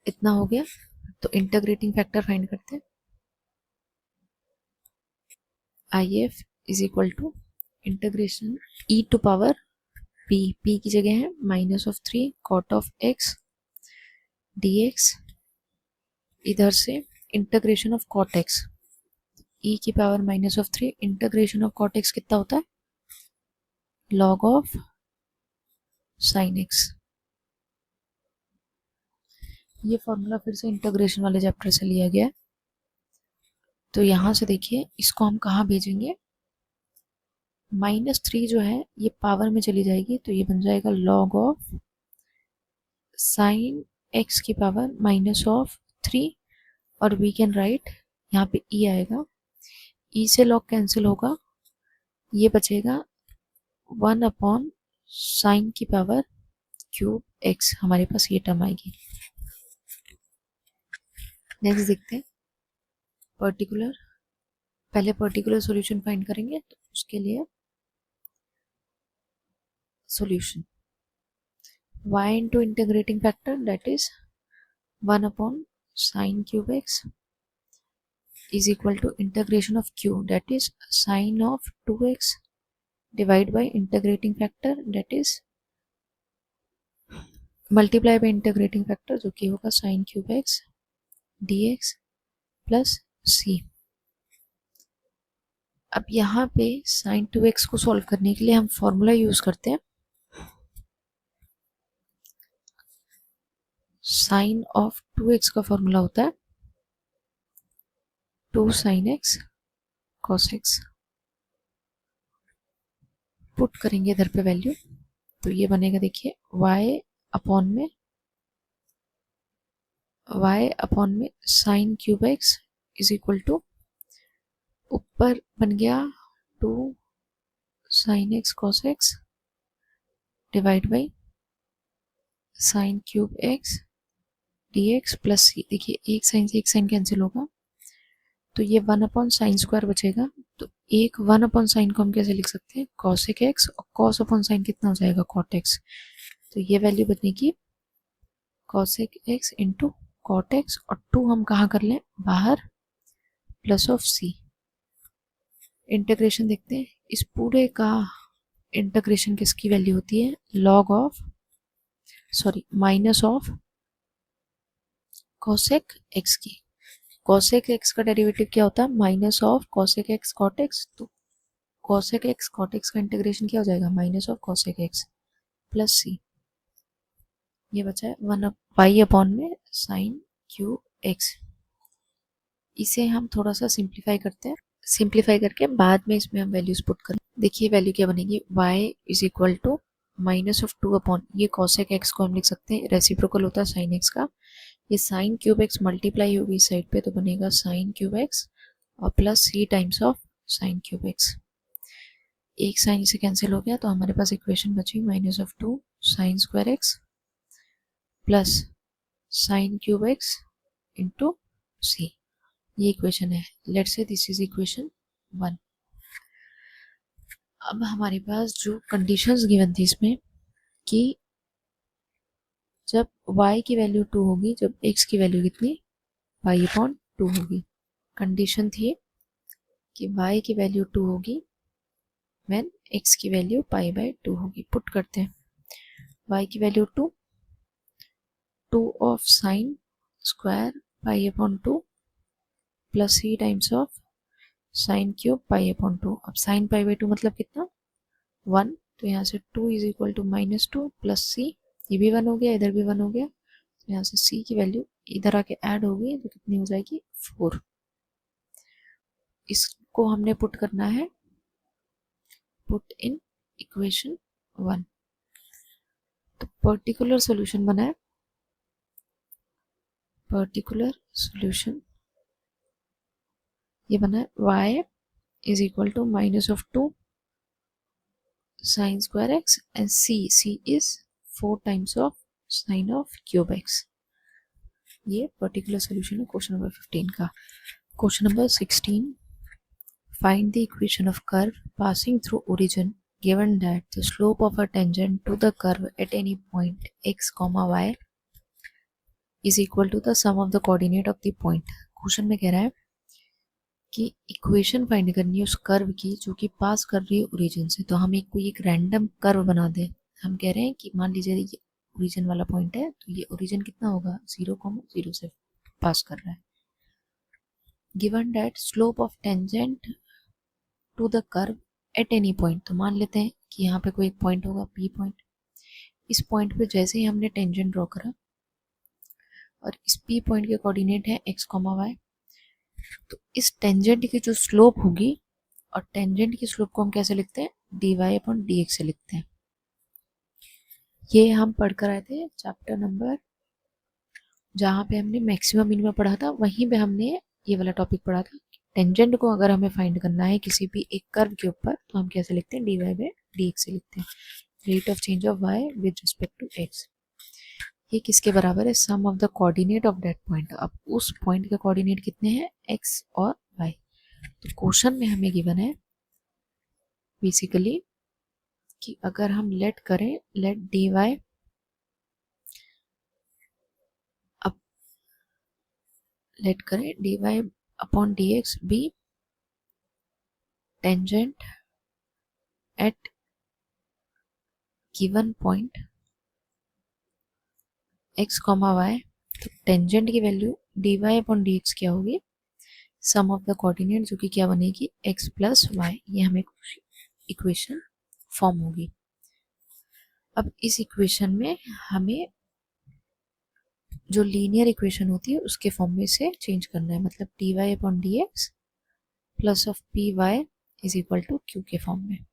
इतना हो गया। तो इंटीग्रेटिंग फैक्टर फाइंड करते हैं। IF = integration e to power p की जगह है -3 cot of x dx, इधर से integration of cot x e की power -3 integration of cot x कितना होता है log of sin x। ये फॉर्मूला फिर से इंटीग्रेशन वाले चैप्टर से लिया गया है। तो यहाँ से देखिए इसको हम कहाँ भेजेंगे, -3 जो है ये पावर में चली जाएगी तो ये बन जाएगा log of sin x की पावर -3 और वी कैन राइट यहाँ पे e आएगा, e से log कैंसिल होगा, ये बचेगा 1/sin की पावर क्यूब x। हमारे पास ये टर्म आएगी। नेक्स्ट देखते हैं पर्टिकुलर। पहले पर्टिकुलर सॉल्यूशन फाइंड करेंगे तो उसके लिए solution y into integrating factor that is 1/sin cube x = integration of q that is sin of 2x divided by integrating factor that is multiply by integrating factor जो कि होगा sin cube x dx plus c। अब यहाँ पे sin 2x को सॉल्व करने के लिए हम फॉर्मूला यूज करते हैं। sin of 2x का फॉर्मूला होता है 2 sin x cos x। Put करेंगे इधर पे वैल्यू तो ये बनेगा, देखिए y अपॉन में sin क्यूब x = ऊपर बन गया 2 sin x cos x divide by sin cube x dx plus c। देखिए एक साइन से एक साइन कैंसिल होगा तो ये 1/sin² बचेगा। तो एक 1/sin को हम कैसे लिख सकते हैं cosec x और cos/sin कितना हो जाएगा cot x। तो ये वैल्यू बनेगी cosec x into cot x और 2 हम कहाँ कर लें बाहर प्लस ऑफ c। इंटीग्रेशन देखते हैं, इस पूरे का इंटीग्रेशन किसकी वैल्यू होती है log of sorry minus of cosec x की। कॉसेक एक्स का डेरिवेटिव क्या होता है? Minus of cosec x cot x. तो कॉसेक एक्स कॉट एक्स का इंटीग्रेशन क्या हो जाएगा? Minus of cosec x plus c. ये बचा है 1 पाई अपॉन में साइन क्यू एक्स। इसे हम थोड़ा सा सिंप्लीफाई करते हैं। सिंप्लीफाई करके बाद में इसमें हम वैल्यूज पुट करें। देखिए वैल्यू क्या बनेगी? y is equal to minus of 2 upon ये कॉसेक एक्स को हम लिख सकते हैं, रेसिप्रोकल होता है साइन एक्स का। ये साइन क्यूब एक्स मल्टीप्लाई होगी इस साइड पे तो बनेगा साइन क्यूब एक्स और plus c times of sine cube x. एक साइन से कैंसिल हो गया तो हमारे पास इक्वेशन बची minus of 2 sine square x plus sine cube x into c. ये इक्वेशन है। Let's say this is equation 1। अब हमारे पास जो कंडीशंस गिवन थी इसमें कि जब y की वैल्यू 2 होगी, जब x की वैल्यू कितनी? पाई अपॉन 2 होगी। कंडीशन थी कि y की वैल्यू 2 होगी व्हेन x की वैल्यू पाई बाय 2 होगी। पुट करते हैं y की value 2 of sine square pi upon 2 plus c times of sine cube pi upon 2। अब साइन पाई बाय 2 मतलब कितना? 1। तो यहाँ से 2 is equal to minus 2 plus c. ये भी 1 हो गया, इधर भी 1 हो गया। तो यहाँ से c की वैल्यू इधर आके ऐड होगी तो कितनी हो जाएगी? 4। इसको हमने पुट करना है, पुट इन इक्वेशन 1। तो पर्टिकुलर सॉल्यूशन बना है। पर्टिकुलर सॉल्यूशन ये बना है y is equal to minus of 2 sine square x and c is 4 times of sine of cube x. ये पर्टिकुलर सॉल्यूशन है क्वेश्चन नंबर 15 का। Question number 16, find the equation of curve passing through origin given that the slope of a tangent to the curve at any point x comma y is equal to the sum of the coordinate of the point। Question में कह रहा है कि इक्वेशन फाइंड करनी है उस कर्व की जो कि पास कर रही है ओरिजिन से। तो हम कोई एक रैंडम कर्व बना दें। हम कह रहे हैं कि मान लीजिए ये ओरिजिन वाला पॉइंट है तो ये ओरिजिन कितना होगा? 0,0 से पास कर रहा है। Given that slope of tangent to the curve at any point. तो मान लेते हैं कि यहाँ पे कोई एक पॉइंट होगा P पॉइंट। इस पॉइंट पे जैसे ही हमने टेंजेंट ड्रॉ करा और इस P पॉइंट के कोऑर्डिनेट है x, y, तो इस टेंजेंट की जो स्लोप होगी, और टेंजेंट की स्लोप को हम कैसे लिखते हैं? dy अपॉन dx से लिखते हैं। ये हम पढ़ कर आए थे चैप्टर नंबर जहाँ पे हमने मैक्सिमम मिनिमम पढ़ा था, वहीं पे हमने ये वाला टॉपिक पढ़ा था। टेंजेंट को अगर हमें फाइंड करना है किसी भी एक कर्व के ऊपर तो हम कैसे लिखते हैं? dy बाय dx से लिखते हैं। Rate of change of y with respect to x। ये किसके बराबर है? Sum of the coordinate of that point. अब उस पॉइंट के कोऑर्डिनेट कितने हैं? x और y। तो क्वेश्चन में हमें गिवन है बेसिकली कि अगर हम लेट करें, लेट dy अब लेट करें dy upon dx be tangent at given point x, y। तो टेंजेंट की वैल्यू dy अपॉन dx क्या होगी? सम ऑफ द कोऑर्डिनेट जो कि क्या बनेगी? x plus y। ये हमें इक्वेशन फॉर्म होगी। अब इस इक्वेशन में हमें जो लीनियर इक्वेशन होती है उसके फॉर्म में से चेंज करना है, मतलब dy upon dx plus of py is equal to q के फॉर्म में।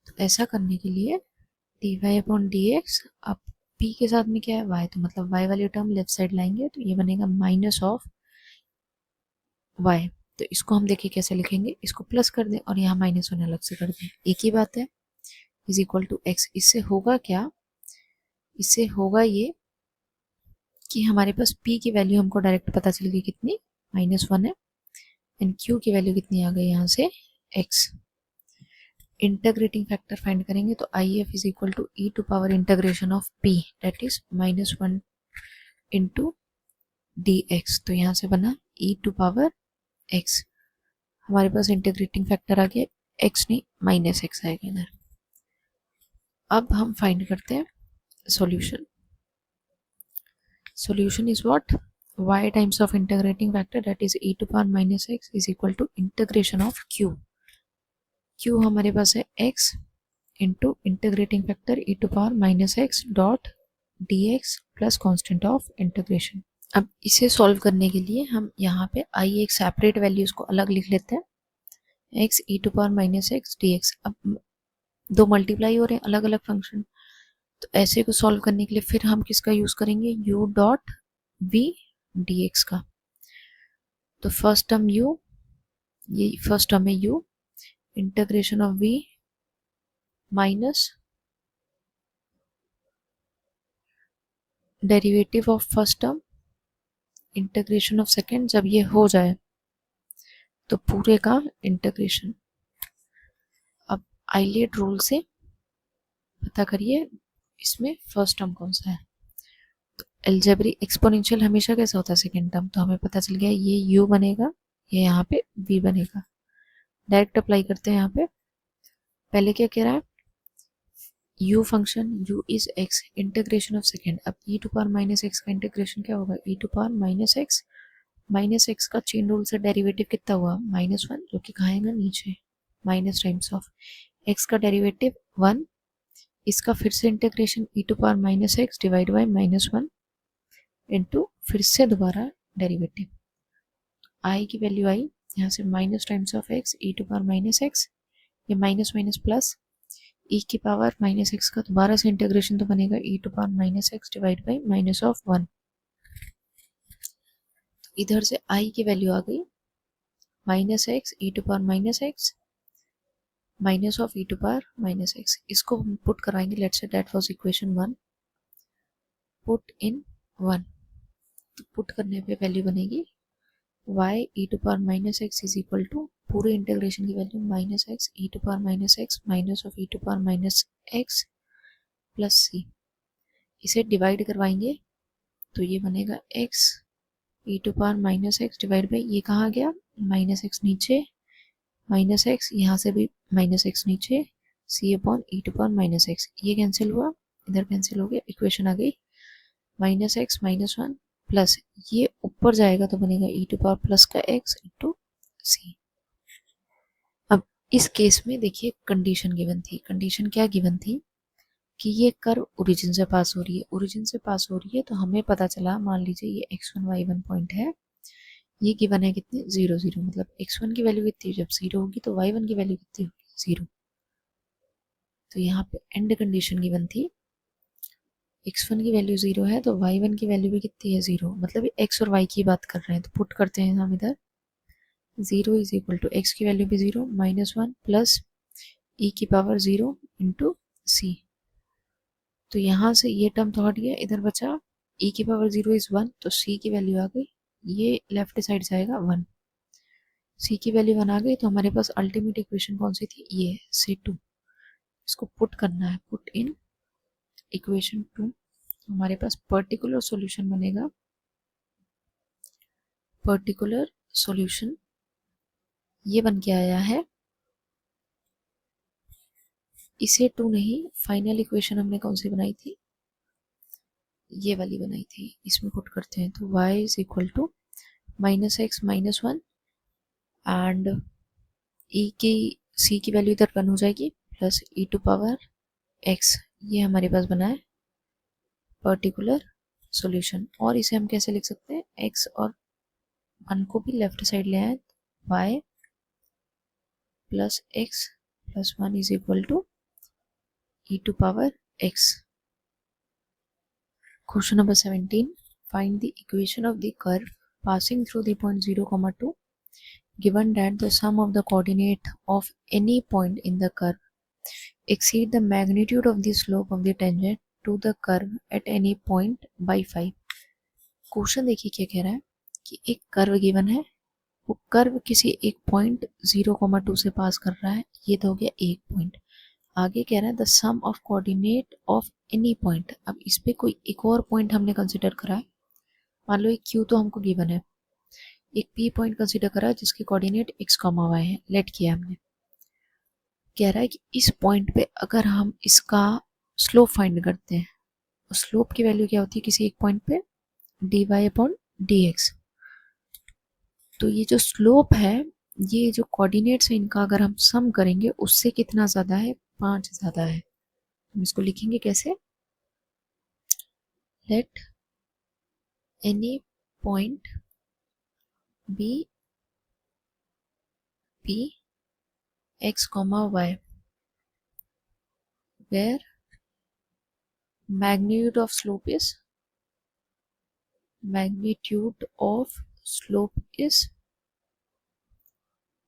तो ऐसा करने के लिए dy अपॉन dx, अब p के साथ में क्या है? y, तो मतलब y वाली टर्म लेफ्ट साइड लाएंगे तो ये बनेगा माइनस ऑफ y। तो इसको हम देखिए कैसे लिखेंगे, इसको प्लस कर दें और यहाँ माइनस होने अलग से कर दें, एक ही बात है। Is equal to x। इससे होगा क्या? इससे होगा ये कि हमारे पास p की वैल्यू हमको डायरेक्ट पता चल गई कितनी? -1 है। एंड q की वैल्यू कितनी आ गई यहाँ से? x। इंटीग्रेटिंग फैक्टर फाइंड करेंगे तो IF is equal to e to power integration of p that is -1 into dx। तो यहाँ से बना e टू पावर x। हमारे पास इंटीग्रेटिंग फैक्टर आ गया x नहीं -x आएगा इधर। अब हम फाइंड करते हैं solution. Solution is what? Y times of integrating factor, that is e to power minus x is equal to integration of q. q हमारे पास है x into integrating factor e to power minus x dot d x plus constant of integration. अब इसे सॉल्व करने के लिए हम यहाँ पे आई एक सेपरेट वैल्यूज को अलग लिख लेते हैं, x e to power minus x d x. अब दो मल्टीप्लाई हो रहे हैं अलग अलग फंक्शन, तो ऐसे को सॉल्व करने के लिए फिर हम किसका यूज करेंगे, u डॉट v dx का. तो फर्स्ट टर्म u, ये फर्स्ट टर्म है u, integration of v minus derivative of first term integration of second. जब ये हो जाए तो पूरे का इंटीग्रेशन. अब आइलेट रूल से पता करिए इसमें फर्स्ट टर्म कौन सा है. तो एल्जेब्रिक एक्सपोनेंशियल हमेशा कैसा होता है, सेकेंड टर्म. तो हमें पता चल गया ये u बनेगा, ये यहाँ पे v बनेगा. डायरेक्ट अप्लाई करते हैं यहाँ पे. पहले क्या कह रहा है, u function u is x integration of second. अब e to power minus x का इंटीग्रेशन क्या होगा, e to power minus x का चेन रूल से डेरिवेटिव कितना हुआ, -1, जो कि कहाँ आएगा नीचे, माइनस टाइम्स ऑफ x का डेरिवेटिव 1, इसका फिर से integration e to power minus x divide by -1 into फिर से दोबारा डेरिवेटिव. i की वैल्यू आई यहाँ से minus times of x e to power minus x, ये माइनस माइनस प्लस e की पावर माइनस एक्स का दोबारा से इंटीग्रेशन तो बनेगा e to power minus x divide by -1. इधर से i की वैल्यू आ गई minus x e to power minus x minus of e to power minus x. इसको हम पुट कराएंगे, let's say that was equation 1, put in 1. तो पुट करने पे वैल्यू बनेगी y e to power minus x is equal to पूरे इंटीग्रेशन की value minus x e to power minus x minus of e to power minus x plus c. इसे डिवाइड करवाएंगे तो ये बनेगा x e to power minus x divide by, ये कहाँ गया, माइनस एक्स नीचे, माइनस एक्स यहाँ से भी माइनस एक्स नीचे, c upon e to power minus x. ये कैंसिल हुआ, इधर कैंसिल हो गया, इक्वेशन आ गई माइनस एक्स माइनस 1 प्लस, ये ऊपर जाएगा तो बनेगा e टू पावर प्लस का x इंटू c. अब इस केस में देखिए कंडीशन गिवन थी. कंडीशन क्या गिवन थी कि ये कर्व ओरिजिन से पास हो रही है. ओरिजिन से पास हो रही है तो हमें पता चला, मान लीजिए ये x1 y1 पॉइंट है, ये गिवन है कितने 0 0, मतलब x1 की वैल्यू कितनी, जब 0 होगी तो y1 की वैल्यू कितनी होगी 0. तो यहाँ पे एंड कंडीशन गिवन थी, x1 की वैल्यू 0 है तो y1 की वैल्यू भी कितनी है 0, मतलब x और y की बात कर रहे हैं. तो पुट करते हैं हम इधर, 0 इज इक्वल टू x की वैल्यू भी 0 -1 प्लस e की पावर 0 इंटू c. तो यहाँ से ये टर्म तो हट गया, इधर बचा e की पावर 0 इज 1, तो c की वैल्यू आ गई, ये लेफ्ट साइड जाएगा 1, c की वैल्यू 1 आ गई. तो हमारे पास अल्टीमेट इक्वेशन कौन सी थी, ये से 2. इसको पुट करना है, पुट इन इक्वेशन 2. हमारे पास पर्टिकुलर सॉल्यूशन बनेगा, पर्टिकुलर सॉल्यूशन ये बन के आया है. इसे 2 नहीं, फाइनल इक्वेशन हमने कौन सी बनाई थी, ये वाली बनाई थी. इसमें पुट करते हैं तो y is equal to minus x minus 1 and e की c की वैल्यू इधर 1 हो जाएगी plus e to power x. ये हमारे पास बना है पर्टिकुलर सॉल्यूशन. और इसे हम कैसे लिख सकते हैं, x और 1 को भी लेफ्ट साइड ले आए, y plus x plus 1 is equal to e to power x. Question number 17. Find the equation of the curve passing through the point 0, 2 given that the sum of the coordinate of any point in the curve exceed the magnitude of the slope of the tangent to the curve at any point by 5. Question देखिए क्या कह रहा है कि एक कर्व गिवन है, वो कर्व किसी एक पॉइंट 0, 2 से पास कर रहा है. ये तो हो गया एक पॉइंट. आगे कह रहा है the sum of coordinate of any point. अब इस पे कोई एक और पॉइंट हमने कंसिडर करा है, मान लो एक Q तो हमको गिवन है, एक P पॉइंट कंसिडर करा है जिसके कोऑर्डिनेट x, y है, लेट किया हमने. कह रहा है कि इस पॉइंट पे अगर हम इसका स्लोप फाइंड करते हैं स्लोप की वैल्यू क्या होती है किसी एक पॉइंट पे, dy अपॉन dx। तो ये जो स्लोप है, ये जो कोऑर्डिनेट्स है इनका अगर हम सम करेंगे उससे कितना ज़्यादा है, 5 ज़्यादा है। हम इसको लिखेंगे कैसे, let any point be P x, y where magnitude of slope is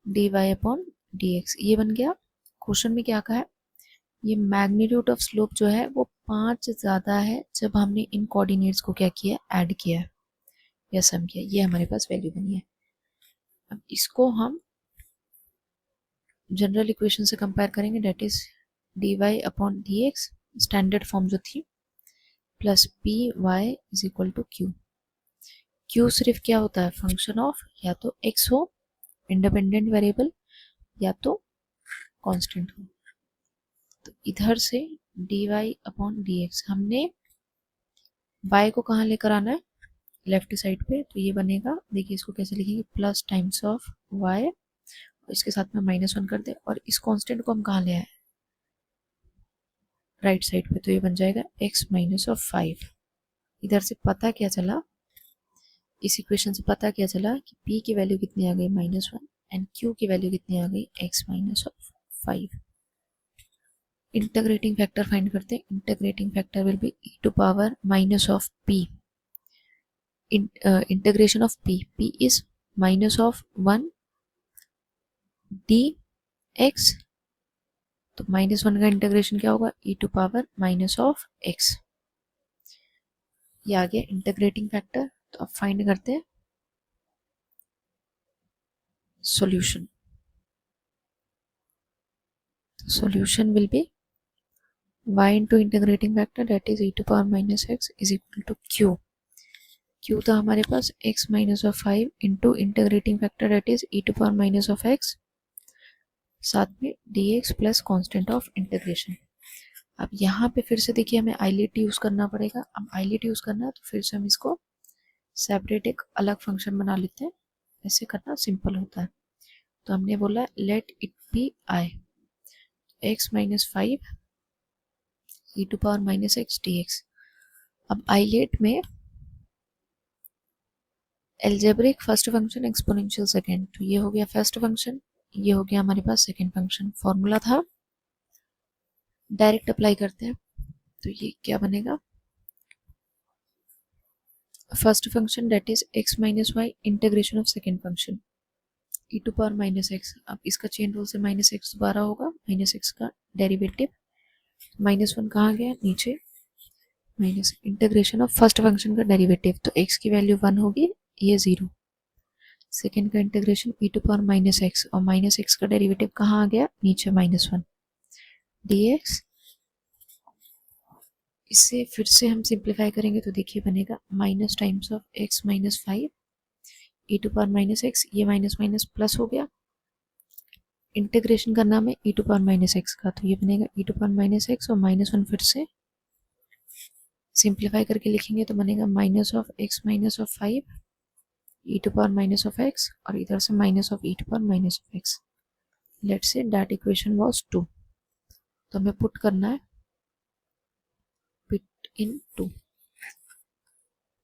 dy upon dx। ये बन गया। क्वेश्चन में क्या कहा है, ये मैग्नीट्यूड ऑफ स्लोप जो है वो 5 ज़्यादा है जब हमने इन कोऑर्डिनेट्स को क्या किया, ऐड किया है या सम किया। ये हमारे पास वैल्यू बनी है। अब इसको हम जनरल इक्वेशन से कंपेयर करेंगे, that is dy upon dx standard form जो थी, plus P y is equal to Q. Q सिर्फ क्या होता है, फंक्शन ऑफ या तो x हो इंडिपेंडेंट वेरिएबल या तो कांस्टेंट हो। तो इधर से dy अपॉन dx, हमने y को कहाँ लेकर आना है, लेफ्ट साइड पे। तो ये बनेगा, देखिए इसको कैसे लिखेंगे, प्लस टाइम्स ऑफ y, इसके साथ में -1 कर दे, और इस कांस्टेंट को हम कहाँ ले आए, राइट साइड पे। तो ये बन जाएगा x माइनस ऑफ 5। इधर से पता क्या चला, इस इक्वेशन से पता क्या चला कि p की वैल्यू कितनी आ गई, -1, एंड q की वैल्यू कितनी आ गई, x minus of 5। Integrating factor find करते हैं। Integrating factor will be e to power minus of p। Integration of p is minus of 1 dx। तो -1 का इंटीग्रेशन क्या होगा, e to power minus of x। ये आ गया इंटीग्रेटिंग फैक्टर। तो अब फाइंड करते हैं solution. Solution will be y into integrating factor that is e to power minus x is equal to q। q था हमारे पास x minus of 5 into integrating factor that is e to power minus of x, साथ में dx plus constant of integration. अब यहाँ पे फिर से देखिए हमें आईलेट यूज करना पड़ेगा। अब आईलेट यूज करना है तो फिर से हम इसको सेपरेट एक अलग फंक्शन बना लेते हैं, ऐसे करना सिंपल होता है। तो हमने बोला let it be I, x minus 5 e to power minus x dx। अब आईलेट में algebraic first function, exponential second, तो ये हो गया फर्स्ट फंक्शन, ये हो गया हमारे पास सेकेंड फंक्शन। फॉर्मूला था, डायरेक्ट अप्लाई करते हैं। तो ये क्या बनेगा, first function that is x minus y integration of second function e to power minus x। अब इसका चेन रूल से -x दोबारा होगा, -x का डेरिवेटिव, -1 कहाँ गया नीचे, minus integration of first function का डेरिवेटिव। तो x की वैल्यू 1 होगी, ये 0। सेकेंड का integration e to power minus x, और -x का डेरिवेटिव कहाँ आ गया, नीचे -1 dx। इससे फिर से हम सिंप्लीफाई करेंगे तो देखिए बनेगा minus times of x minus 5 e to power minus x, ये माइनस माइनस प्लस हो गया। इंटीग्रेशन करना में e to power minus x का, तो ये बनेगा e to power minus x और -1 फिर से सिंप्लीफाई करके लिखेंगे तो बनेगा minus of x minus of 5 e to power minus of x, और इधर से minus of e to power minus of x। Let's say that equation was 2। तो हमें पुट करना है पिट इन 2।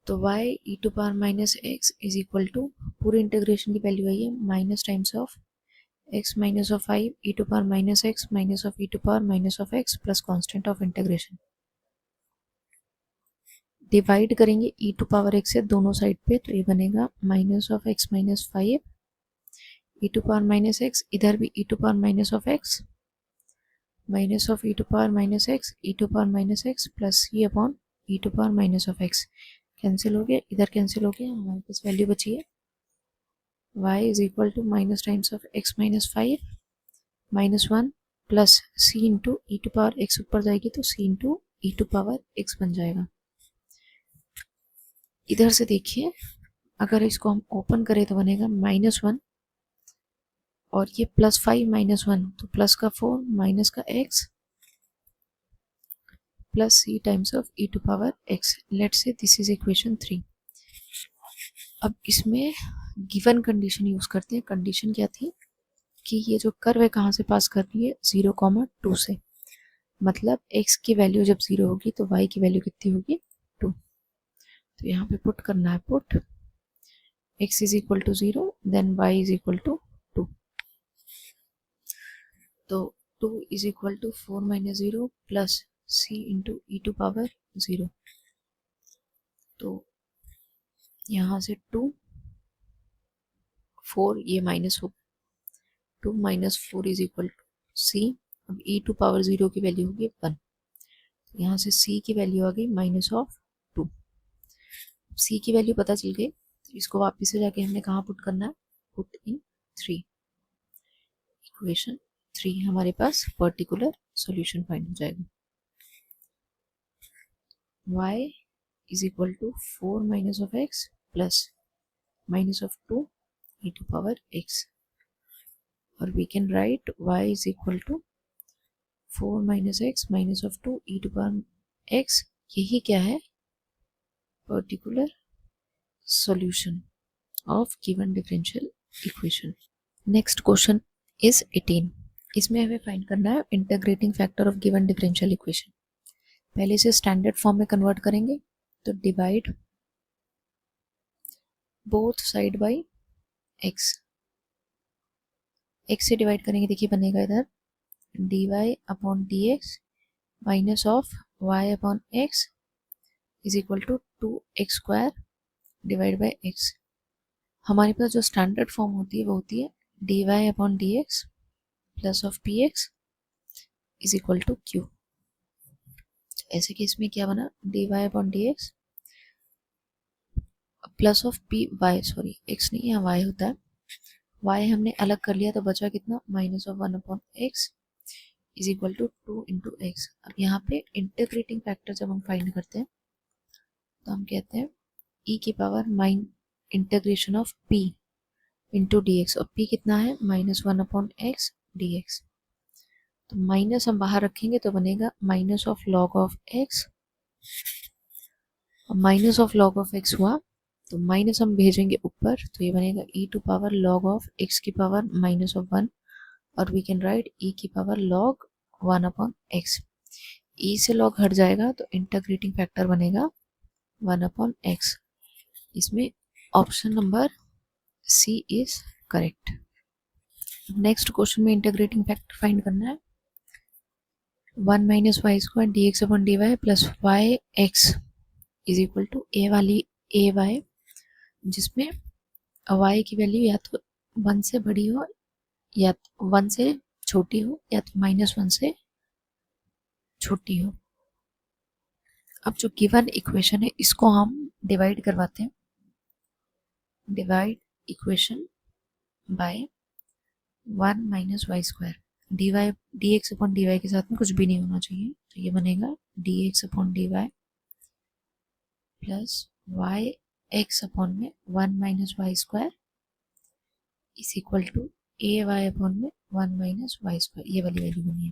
तो y e to power minus x is equal to, पूरे इंटीग्रेशन की वैल्यू आई है minus times of x minus of 5 e to power minus x minus of e to power minus of x plus constant of integration. Divide करेंगे e टू पावर x से दोनों साइड पे, तो ये बनेगा minus of x minus 5 e to power minus x, इधर भी e to power minus of x minus of e to power minus x e to power minus x plus c upon e to power minus of x। Cancel हो गया, इधर कैंसिल हो गया, हमारे पास वैल्यू बची है y is equal to minus times of x minus 5 -1 plus c into e to power x, ऊपर जाएगी तो c into e to power x बन जाएगा। इधर से देखिए अगर इसको हम ओपन करें तो बनेगा -1 और ये +5 -1, तो प्लस का 4 माइनस का x plus c times of e to power x. Let's say this is equation 3. अब इसमें गिवन कंडीशन यूज करते हैं. कंडीशन क्या थी कि ये जो कर्व है कहाँ से पास कर रही है, 0,2 से. मतलब x की वैल्यू जब 0 होगी तो y की वैल्यू कितनी होगी, 2. तो यहाँ पे पुट करना है, put x is equal to 0 then y is equal to 2. तो 2 is equal to 4 minus 0 plus c into e to power 0. तो यहाँ से 2 4 ये माइनस हो, 2 minus 4 is equal to c. अब e टू पावर 0 की वैल्यू होगी 1. यहाँ से c की वैल्यू आ गई माइनस ऑफ 2. c की वैल्यू पता चल गई, तो इसको वापस से जाके हमने कहाँ पुट करना है, पुट इन 3. इक्वेशन 3 हमारे पास पर्टिकुलर सॉल्यूशन फाइंड हो जाएगा. y is equal to 4 minus of x plus minus of 2 e to power x. और we can write y is equal to 4 minus x minus of 2 e to power x. यही क्या है, particular solution of given differential equation. Next question is 18. इसमें हमें फाइंड करना है integrating factor of given differential equation. पहले से स्टैंडर्ड फॉर्म में कन्वर्ट करेंगे, तो divide both side by x. x से डिवाइड करेंगे, देखिए बनेगा इधर dy upon dx minus of y upon x is equal to 2x square divide by x. हमारे पास जो स्टैंडर्ड फॉर्म होती है वो होती है dy upon dx plus of px is equal to q. ऐसे केस में क्या बना, dy upon dx plus of P y, sorry x नहीं यहाँ y होता है, y हमने अलग कर लिया तो बचा कितना, minus of 1 upon x is equal to 2 into x. अब यहाँ पे इंटीग्रेटिंग फैक्टर जब हम फाइंड करते हैं तो हम कहते हैं e की power mine integration of p into D x. और p कितना है, minus 1 upon x d x. तो माइनस हम बाहर रखेंगे तो बनेगा minus of log of x. Minus of log of x हुआ तो माइनस हम भेजेंगे ऊपर, तो ये बनेगा e to power log of x की पावर माइनस ऑफ 1. और वी कैन राइट e की power log 1 upon x. e से लॉग हट जाएगा तो इंटीग्रेटिंग फैक्टर बनेगा 1 अपॉन x. इसमें option number c is correct. Next question में इंटीग्रेटिंग फैक्टर फाइंड करना है. 1 minus y square d x upon d y plus y x is equal to a वाली ए वाई, जिसमें y की वैल्यू या तो 1 से बड़ी हो या तो 1 से छोटी हो या तो माइनस 1 से छोटी हो. अब जो गिवन इक्वेशन है इसको हम डिवाइड करवाते हैं. Divide equation by 1 minus y square. D y d x upon d y के साथ में कुछ भी नहीं होना चाहिए, तो ये बनेगा d x upon d y plus y x upon में 1 minus y square is equal to a y upon में 1 माइनस वाई स्क्वायर. ये वाली वैल्यू बनी है.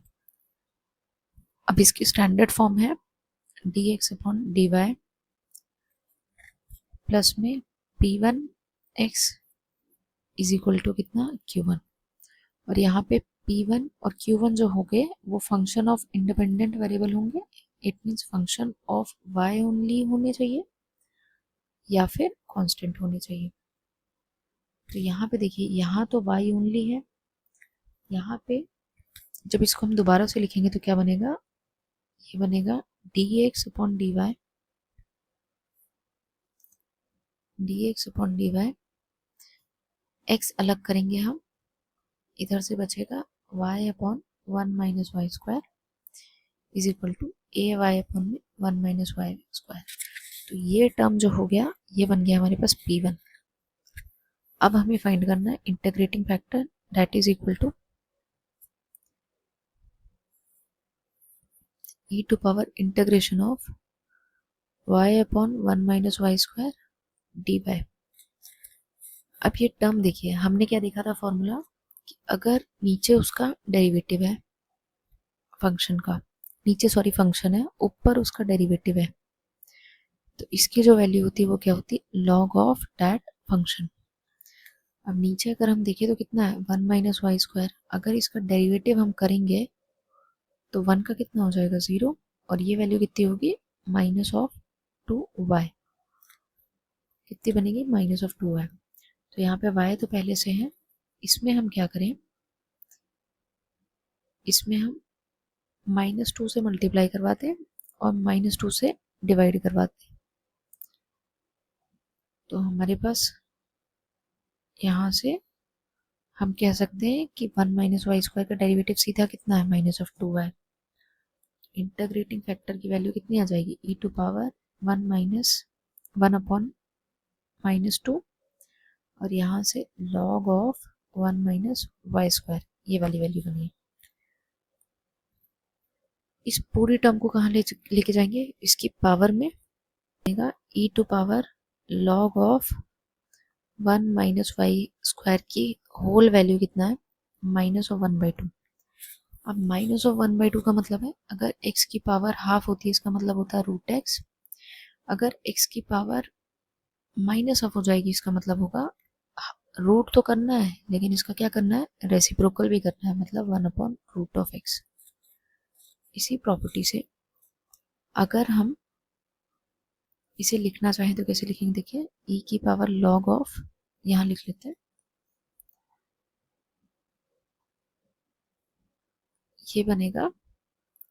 अब इसकी स्टैंडर्ड फॉर्म है d x upon d y plus में P one x is equal to कितना, Q1. और यहाँ पे P1 और Q1 जो होंगे वो फंक्शन ऑफ इंडिपेंडेंट वेरिएबल होंगे. It means function of y only होने चाहिए या फिर कांस्टेंट होने चाहिए. तो यहाँ पे देखिए, यहाँ तो y ओनली है. यहाँ पे जब इसको हम दोबारा से लिखेंगे तो क्या बनेगा, ये बनेगा d x upon d y, d x upon d y. X अलग करेंगे हम, इधर से बचेगा y upon 1 minus y square is equal to a y upon में 1 माइनस वाई स्क्वायर. तो ये टर्म जो हो गया ये बन गया हमारे पास P1. अब हमें फाइंड करना है integrating factor, that is equal to e to power integration of y upon 1 minus y square d y. अब ये टर्म देखिए, हमने क्या देखा था फॉर्मूला कि अगर नीचे उसका डेरिवेटिव है फंक्शन का नीचे सॉरी फंक्शन है, ऊपर उसका डेरिवेटिव है, तो इसकी जो वैल्यू होती है वो क्या होती है, लॉग ऑफ दैट फंक्शन। अब नीचे अगर हम देखें तो कितना है, 1 माइनस वाई स्क्वायर। अगर इसका डेरिवेटिव हम करेंगे तो 1 का कितना हो जाएगा, 0, और ये वैल्यू कितनी होगी, माइनस ऑफ 2y। कितनी बनेगी, माइनस ऑफ 2y। तो यहाँ पे y तो पहले से है, इसमें हम क्या करें, इसमें हम -2 से मल्टीप्लाई करवाते हैं और -2 से डिवाइड करवाते हैं। तो हमारे पास यहाँ से हम कह सकते हैं कि 1 माइनस वाई स्क्वायर का डेरिवेटिव सीधा कितना है, minus of 2y। Integrating factor की वैल्यू कितनी आ जाएगी, e to power 1 minus 1 upon -2, और यहाँ से log of 1 minus y square, ये वाली वैल्यू बनी है। इस पूरी टर्म को कहाँ लेके जाएंगे, इसकी पावर में बनेगा e to power log of 1 minus y square की होल वैल्यू कितना है, माइनस ऑफ 1/2। अब माइनस ऑफ 1/2 का मतलब है, अगर x की पावर हाफ होती है इसका मतलब होता है √x। अगर x की पावर माइनस ऑफ हो जाएगी इसका मतलब होगा, रूट तो करना है लेकिन इसका क्या करना है, रेसिप्रोकल भी करना है, मतलब 1/√x। इसी प्रॉपर्टी से अगर हम इसे लिखना चाहें तो कैसे लिखेंगे, देखिए e की पावर log ऑफ, यहाँ लिख लेते हैं, ये बनेगा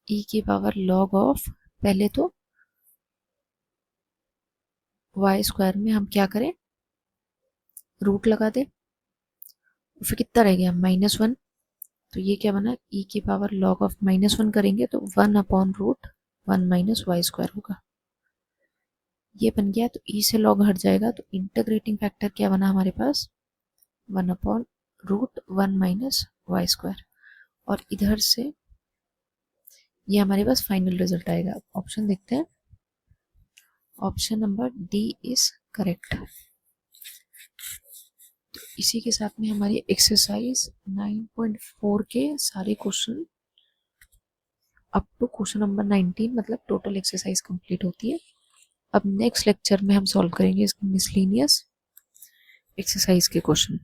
e की पावर log ऑफ, पहले तो y स्क्वायर में हम क्या करें, रूट लगा दे, फिर कितना रह गया, -1। तो ये क्या बना, e की पावर log ऑफ -1 करेंगे तो 1/√1 माइनस वाई स्क्वायर होगा, ये बन गया। तो e से log हट जाएगा, तो इंटीग्रेटिंग फैक्टर क्या बना हमारे पास, 1/√1 माइनस वाई स्क्वायर। और इधर से ये हमारे पास फाइनल रिजल्ट आएगा। ऑप्शन देखते हैं, option number D is correct. तो इसी के साथ में हमारी एक्सरसाइज 9.4 के सारे question up to question number 19 मतलब टोटल एक्सरसाइज कंप्लीट होती है। अब नेक्स्ट लेक्चर में हम सॉल्व करेंगे इसके मिसलेनियस एक्सरसाइज के क्वेश्चन।